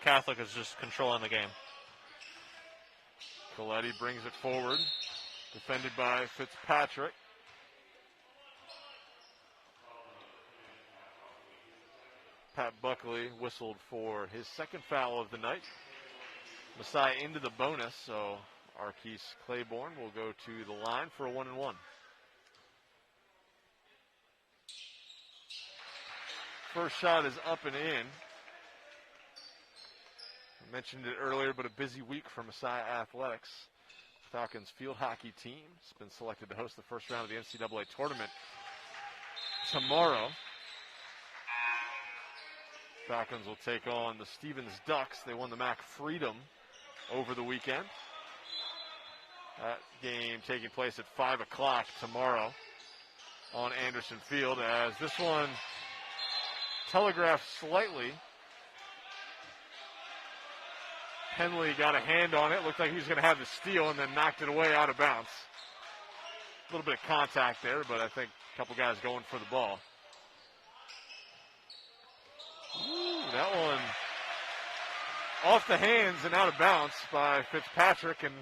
B: Catholic is just controlling the game.
A: Coletti brings it forward, defended by Fitzpatrick. Pat Buckley whistled for his second foul of the night. Messiah into the bonus, so Arquise Claiborne will go to the line for a 1-and-1. First shot is up and in. I mentioned it earlier, but a busy week for Messiah Athletics. Falcons field hockey team has been selected to host the first round of the NCAA tournament tomorrow. Falcons will take on the Stevens Ducks. They won the MAC Freedom over the weekend. That game taking place at 5 o'clock tomorrow on Anderson Field, as this one telegraphed slightly. Henley got a hand on it. Looked like he was going to have the steal and then knocked it away out of bounds. A little bit of contact there, but I think a couple guys going for the ball. Ooh, that one off the hands and out of bounds by Fitzpatrick, and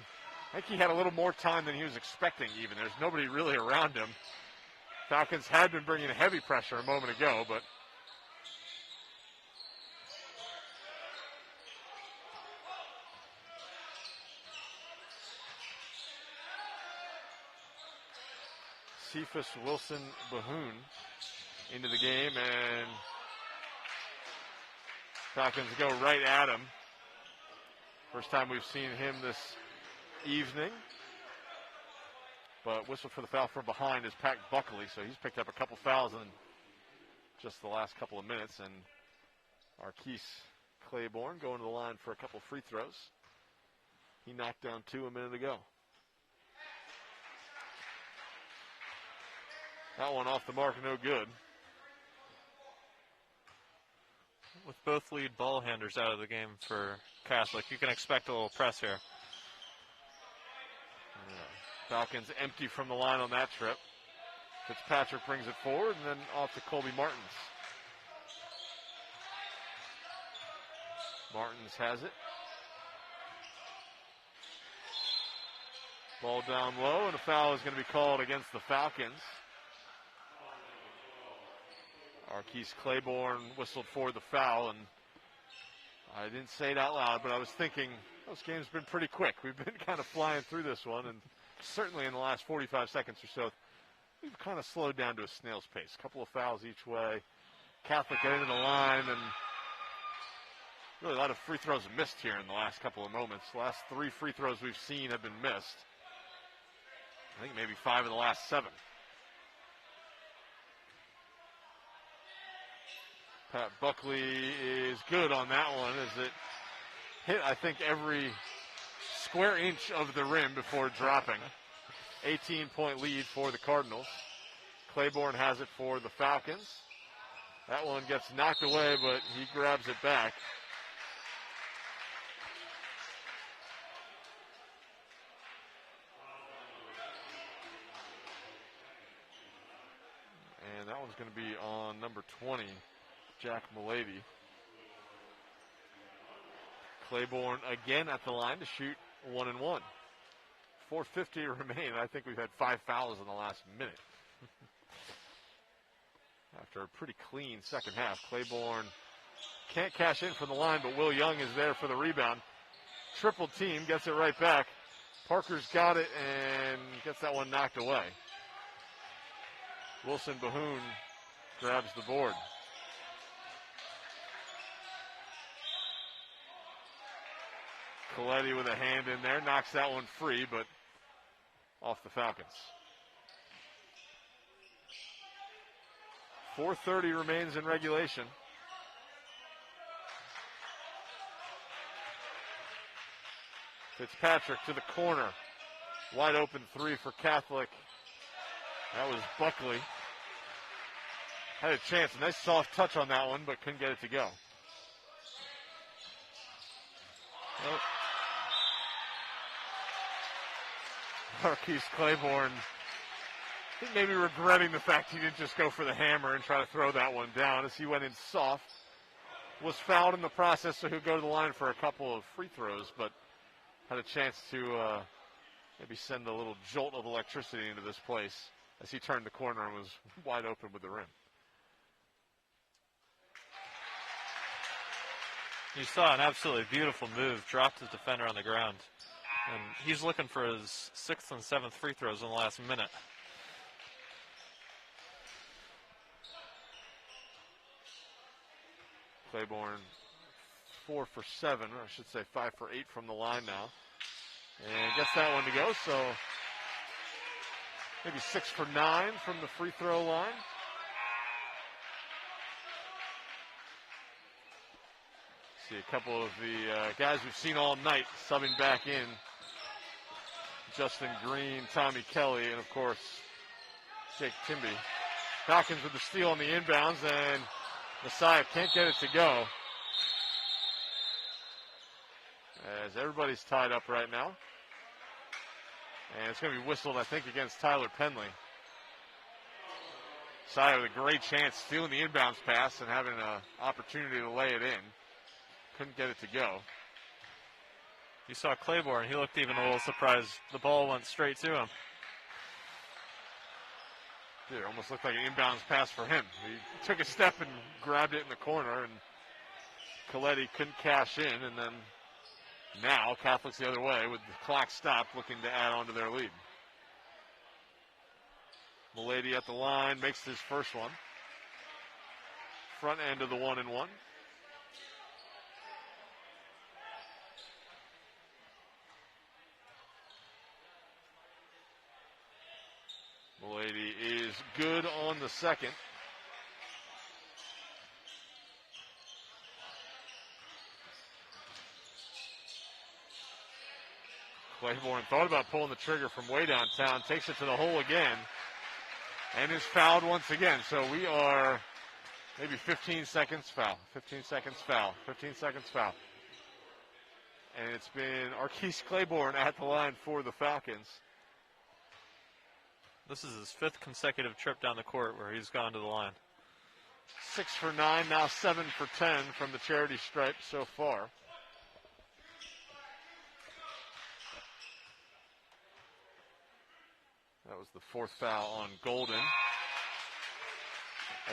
A: I think he had a little more time than he was expecting even. There's nobody really around him. Falcons had been bringing heavy pressure a moment ago, but Cephas Wilson Bahoon into the game, and Falcons go right at him. First time we've seen him this evening. But whistle for the foul from behind is Pat Buckley, so he's picked up a couple fouls in just the last couple of minutes. And Arquise Claiborne going to the line for a couple free throws. He knocked down 2 a minute ago. That one off the mark, no good.
B: With both lead ball handlers out of the game for Catholic, you can expect a little press here.
A: Yeah. Falcons empty from the line on that trip. Fitzpatrick brings it forward and then off to Colby Martins. Martins has it. Ball down low, and a foul is going to be called against the Falcons. Arquise Claiborne whistled for the foul, and I didn't say it out loud, but I was thinking this game's been pretty quick. We've been kind of flying through this one, and certainly in the last 45 seconds or so, we've kind of slowed down to a snail's pace. A couple of fouls each way. Catholic getting to the line, and really a lot of free throws missed here in the last couple of moments. The last 3 free throws we've seen have been missed. I think maybe 5 of the last 7. Pat Buckley is good on that one as it hit, I think, every square inch of the rim before dropping. 18-point lead for the Cardinals. Claiborne has it for the Falcons. That one gets knocked away, but he grabs it back. And that one's going to be on number 20, Jack Mulady. Claiborne again at the line to shoot 1 and 1. 4:50 remain. I think we've had 5 fouls in the last minute. After a pretty clean second half, Claiborne can't cash in from the line, but Will Young is there for the rebound. Triple team, gets it right back. Parker's got it and gets that one knocked away. Wilson Bahoon grabs the board. Coletti with a hand in there, knocks that one free, but off the Falcons. 4:30 remains in regulation. Fitzpatrick to the corner. Wide open 3 for Catholic. That was Buckley. Had a chance, a nice soft touch on that one, but couldn't get it to go. Oh. Arquise Claiborne, I think maybe regretting the fact he didn't just go for the hammer and try to throw that one down as he went in soft. Was fouled in the process, so he'll go to the line for a couple of free throws, but had a chance to maybe send a little jolt of electricity into this place as he turned the corner and was wide open with the rim.
B: You saw an absolutely beautiful move, dropped his defender on the ground. And he's looking for his 6th and 7th free throws in the last minute.
A: Claiborne 4 for 7, or I should say 5 for 8 from the line now. And gets that one to go, so maybe 6 for 9 from the free throw line. See a couple of the guys we've seen all night subbing back in. Justin Green, Tommy Kelly, and of course, Jake Timby. Falcons with the steal on the inbounds, and Messiah can't get it to go. As everybody's tied up right now. And it's going to be whistled, I think, against Tyler Penley. Messiah with a great chance, stealing the inbounds pass and having an opportunity to lay it in. Couldn't get it to go.
B: You saw Claiborne. He looked even a little surprised. The ball went straight to him.
A: It almost looked like an inbounds pass for him. He took a step and grabbed it in the corner, and Coletti couldn't cash in. And then now Catholic's the other way with the clock stopped, looking to add on to their lead. Mulady at the line, makes his first one. Front end of the 1 and 1. Mulady is good on the second. Claiborne thought about pulling the trigger from way downtown, takes it to the hole again, and is fouled once again. So we are maybe 15 seconds foul, 15 seconds foul, 15 seconds foul. And it's been Arquise Claiborne at the line for the Falcons.
B: This is his 5th consecutive trip down the court where he's gone to the line.
A: 6 for 9, now 7 for 10 from the charity stripe so far. That was the fourth foul on Golden,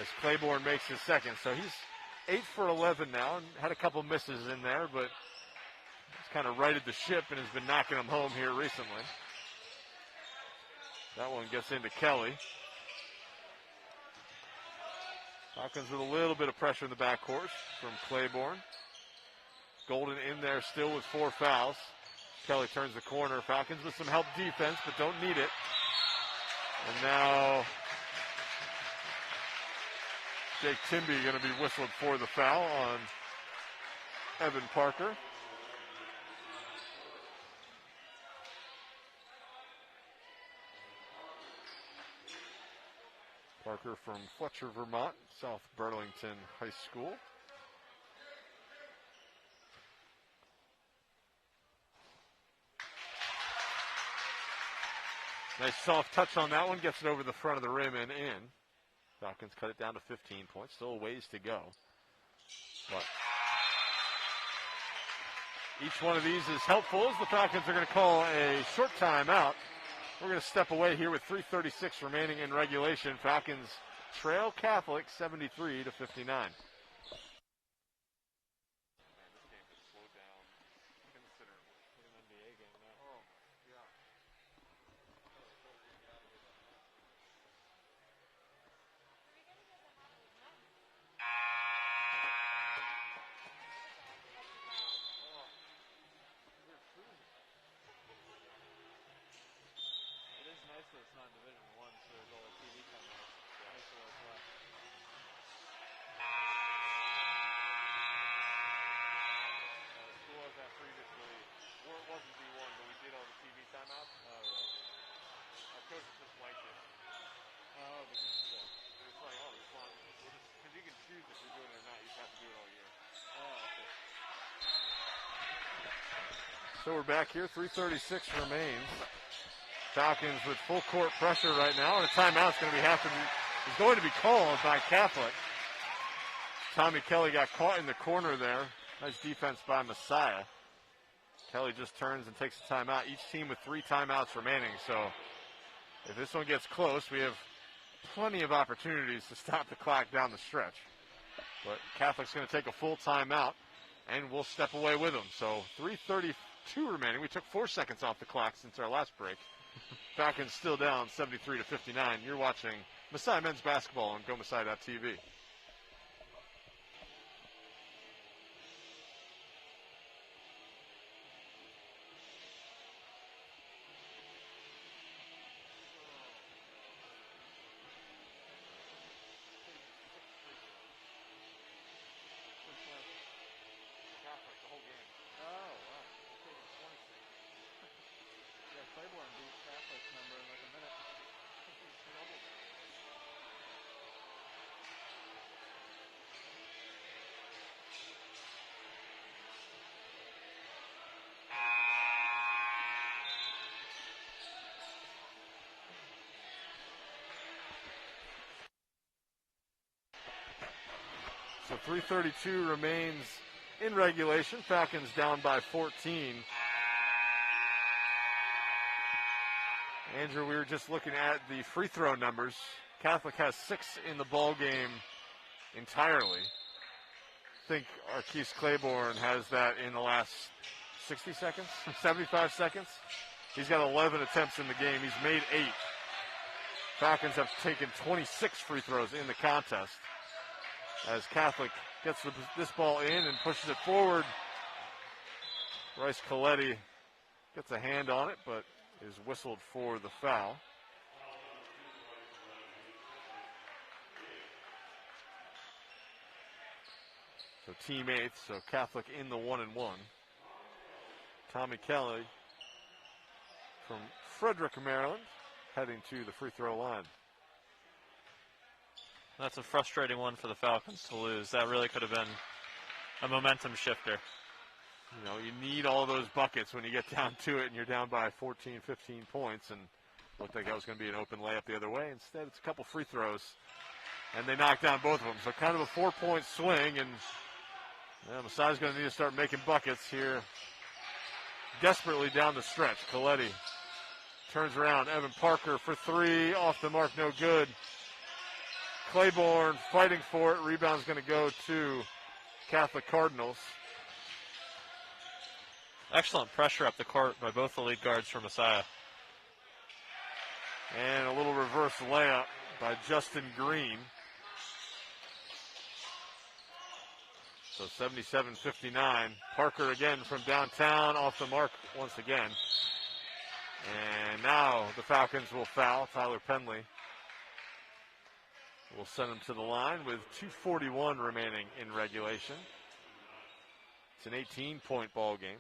A: as Claiborne makes his second. So he's 8 for 11 now, and had a couple misses in there, but he's kind of righted the ship and has been knocking them home here recently. That one gets into Kelly. Falcons with a little bit of pressure in the backcourt from Claiborne. Golden in there still with 4 fouls. Kelly turns the corner. Falcons with some help defense, but don't need it. And now Jake Timby going to be whistled for the foul on Evan Parker. Parker from Fletcher, Vermont, South Burlington High School. Nice soft touch on that one. Gets it over the front of the rim and in. Falcons cut it down to 15 points. Still a ways to go. But each one of these is helpful as the Falcons are going to call a short timeout. We're going to step away here with 3:36 remaining in regulation. Falcons trail Catholic 73-59.
B: It's not Division I, so there's all the TV cameras. High school as well.
C: School has that previously. Where it wasn't D1, but we did all the TV timeouts.
B: Oh, right.
C: Our coaches just liked it.
B: Oh, because
C: It's like, oh, it's fun. Because you can choose if you're doing it or not. You just have to do it all year.
B: oh, okay.
A: So we're back here. 3:36 remains. Falcons with full court pressure right now, and a timeout is going to be called by Catholic. Tommy Kelly got caught in the corner there. Nice defense by Messiah. Kelly just turns and takes a timeout. Each team with 3 timeouts remaining. So if this one gets close, we have plenty of opportunities to stop the clock down the stretch. But Catholic's going to take a full timeout, and we'll step away with them. So 3:32 remaining. We took 4 seconds off the clock since our last break. Falcons still down 73-59. You're watching Messiah Men's Basketball on GoMessiah.tv.
B: Claiborne beat Catholic's number in like a minute.
A: So 3:32 remains in regulation. Falcons down by 14. Andrew, we were just looking at the free throw numbers. Catholic has 6 in the ball game entirely. I think Arquise Claiborne has that in the last 60 seconds, 75 seconds. He's got 11 attempts in the game. He's made 8. Falcons have taken 26 free throws in the contest. As Catholic gets this ball in and pushes it forward, Bryce Coletti gets a hand on it, but is whistled for the foul. So team 8th, so Catholic in the 1-1. Tommy Kelly from Frederick, Maryland, heading to the free throw line.
B: That's a frustrating one for the Falcons to lose. That really could have been a momentum shifter.
A: You know, you need all those buckets when you get down to it and you're down by 14, 15 points. And looked like that was going to be an open layup the other way. Instead, it's a couple free throws and they knock down both of them. So kind of a 4-point swing, and Messiah's going to need to start making buckets here desperately down the stretch. Coletti turns around. Evan Parker for three. Off the mark, no good. Claiborne fighting for it. Rebound's going to go to Catholic Cardinals.
B: Excellent pressure up the court by both the lead guards for Messiah.
A: And a little reverse layup by Justin Green. So 77-59. Parker again from downtown, off the mark once again. And now the Falcons will foul. Tyler Penley will send him to the line with 2:41 remaining in regulation. It's an 18-point ball game.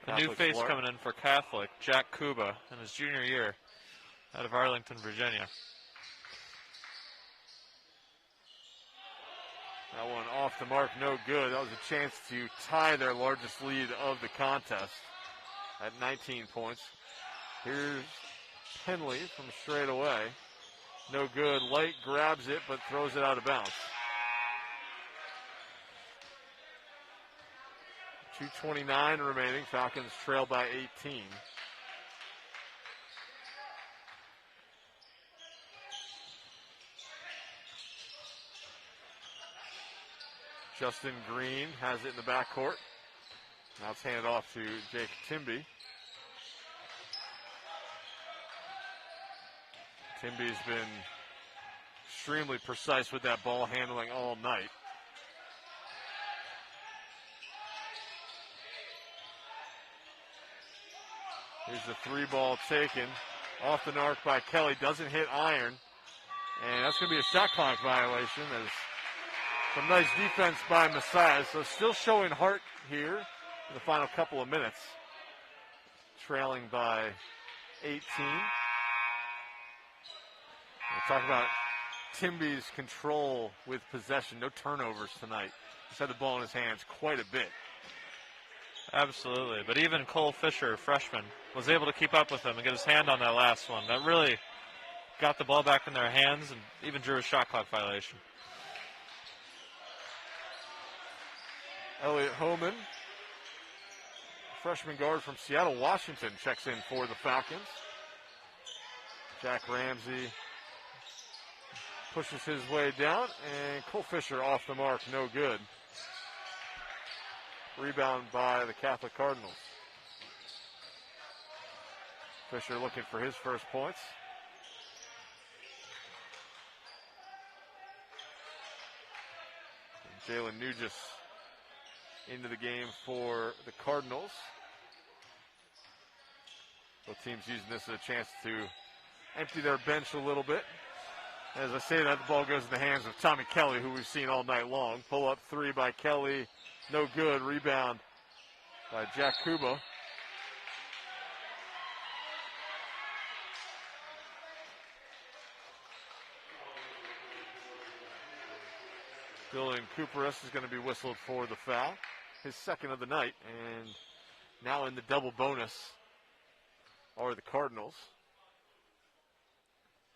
B: A new face coming in for Catholic, Jack Kuba, in his junior year out of Arlington, Virginia.
A: That one off the mark, no good. That was a chance to tie their largest lead of the contest at 19 points. Here's Penley from straight away. No good. Light grabs it but throws it out of bounds. 2:29 remaining. Falcons trail by 18. Justin Green has it in the backcourt. Now it's handed off to Jake Timby. Timby's been extremely precise with that ball handling all night. Here's the three ball taken. Off the arc by Kelly. Doesn't hit iron. And that's going to be a shot clock violation. As some nice defense by Messiah. So still showing heart here in the final couple of minutes. Trailing by 18. We'll talk about Timby's control with possession. No turnovers tonight. He's had the ball in his hands quite a bit.
B: Absolutely. But even Cole Fisher, freshman, was able to keep up with him and get his hand on that last one. That really got the ball back in their hands and even drew a shot clock violation.
A: Elliot Homan, freshman guard from Seattle, Washington, checks in for the Falcons. Jack Ramsey pushes his way down, and Cole Fisher off the mark, no good. Rebound by the Catholic Cardinals. Fisher looking for his first points. And Jalen Nugis into the game for the Cardinals. Both teams using this as a chance to empty their bench a little bit. As I say that, the ball goes in the hands of Tommy Kelly, who we've seen all night long. Pull up three by Kelly. No good. Rebound by Jack Kuba. Dylan Cooperis is going to be whistled for the foul. His second of the night. And now in the double bonus are the Cardinals.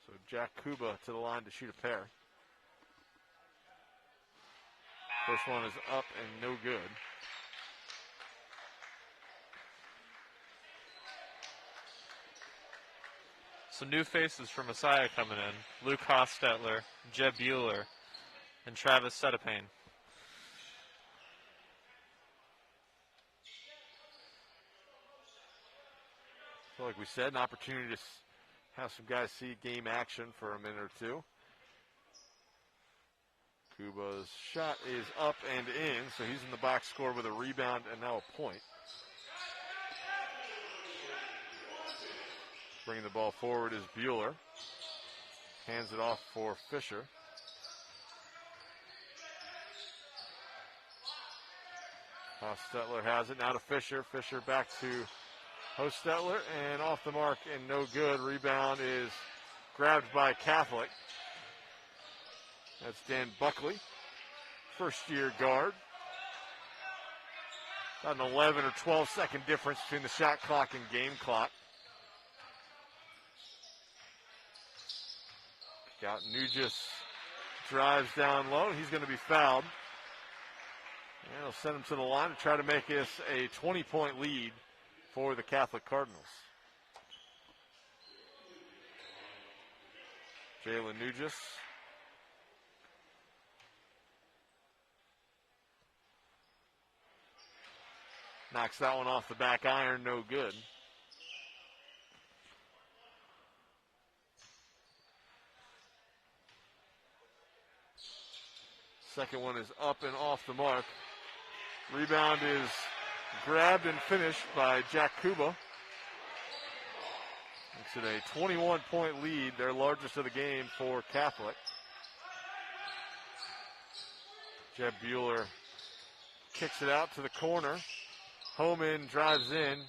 A: So Jack Kuba to the line to shoot a pair. First one is up and no good.
B: Some new faces for Messiah coming in. Luke Hostetler, Jeb Bueller, and Travis Setapane.
A: So like we said, an opportunity to have some guys see game action for a minute or two. Kuba's shot is up and in, so he's in the box score with a rebound and now a point. Bringing the ball forward is Bueller. Hands it off for Fisher. Hostetler has it now to Fisher. Fisher back to Hostetler and off the mark and no good. Rebound is grabbed by Catholic. That's Dan Buckley, first-year guard. About an 11 or 12-second difference between the shot clock and game clock. Got Nugis drives down low. He's going to be fouled. And it'll send him to the line to try to make this a 20-point lead for the Catholic Cardinals. Jalen Nugis. Knocks that one off the back iron, no good. Second one is up and off the mark. Rebound is grabbed and finished by Jack Kuba. Makes it a 21-point lead, their largest of the game for Catholic. Jeb Bueller kicks it out to the corner. Homan drives in.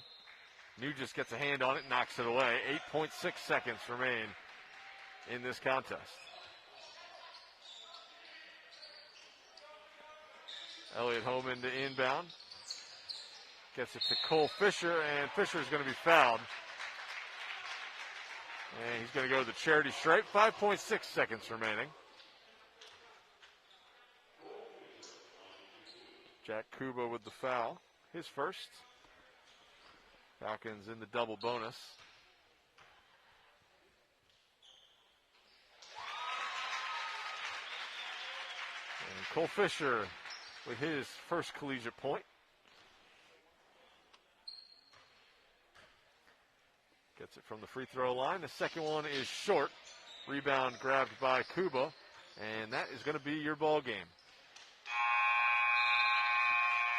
A: Nugis gets a hand on it, knocks it away. 8.6 seconds remain in this contest. Elliot Homan to inbound. Gets it to Cole Fisher, and Fisher is going to be fouled. And he's going to go to the charity stripe. 5.6 seconds remaining. Jack Kuba with the foul. His first. Falcons in the double bonus. And Cole Fisher with his first collegiate point. Gets it from the free throw line. The second one is short. Rebound grabbed by Kuba. And that is going to be your ball game.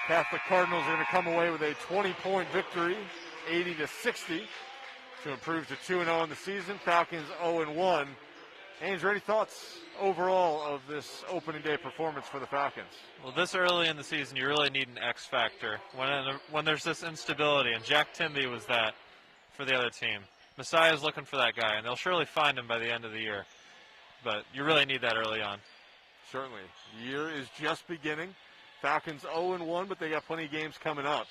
A: Catholic Cardinals are going to come away with a 20-point victory, 80-60, to improve to 2-0 in the season. Falcons 0-1. Andrew, any thoughts overall of this opening day performance for the Falcons?
B: Well, this early in the season, you really need an X factor. When there's this instability, and Jack Timby was that for the other team. Messiah's looking for that guy, and they'll surely find him by the end of the year. But you really need that early on.
A: Certainly. The year is just beginning. Falcons 0-1, but they got plenty of games coming up.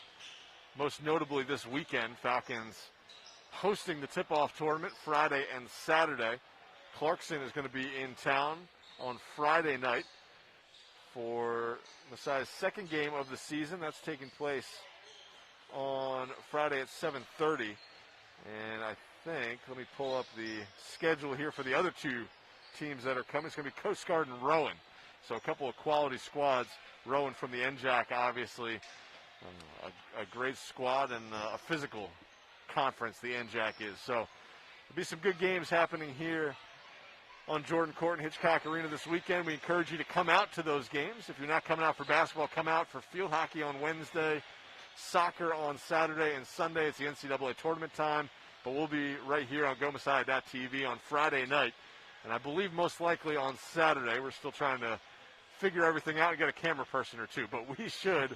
A: Most notably this weekend, Falcons hosting the tip-off tournament Friday and Saturday. Clarkson is going to be in town on Friday night for Messiah's second game of the season. That's taking place on Friday at 7:30. And I think, let me pull up the schedule here for the other two teams that are coming. It's going to be Coast Guard and Rowan. So a couple of quality squads. Rowan from the NJAC, obviously, a great squad and a physical conference, the NJAC is. So there'll be some good games happening here on Jordan Court and Hitchcock Arena this weekend. We encourage you to come out to those games. If you're not coming out for basketball, come out for field hockey on Wednesday, soccer on Saturday and Sunday. It's the NCAA tournament time, but we'll be right here on GoMessiah.tv on Friday night. And I believe most likely on Saturday. We're still trying to figure everything out and get a camera person or two, but we should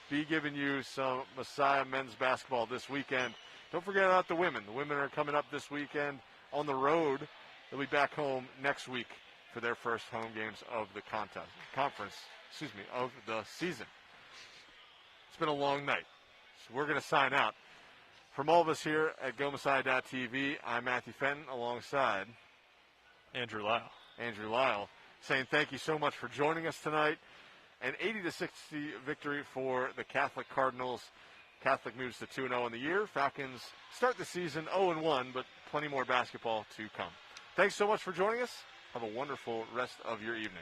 A: be giving you some Messiah men's basketball this weekend. Don't forget about the women. The women are coming up this weekend on the road. They'll be back home next week for their first home games of the of the season. It's been a long night, so we're going to sign out. From all of us here at GoMessiah.tv, I'm Matthew Fenton alongside
B: Andrew Lyle.
A: Saying thank you so much for joining us tonight. An 80-60 victory for the Catholic Cardinals. Catholic moves to 2-0 in the year. Falcons start the season 0-1, but plenty more basketball to come. Thanks so much for joining us. Have a wonderful rest of your evening.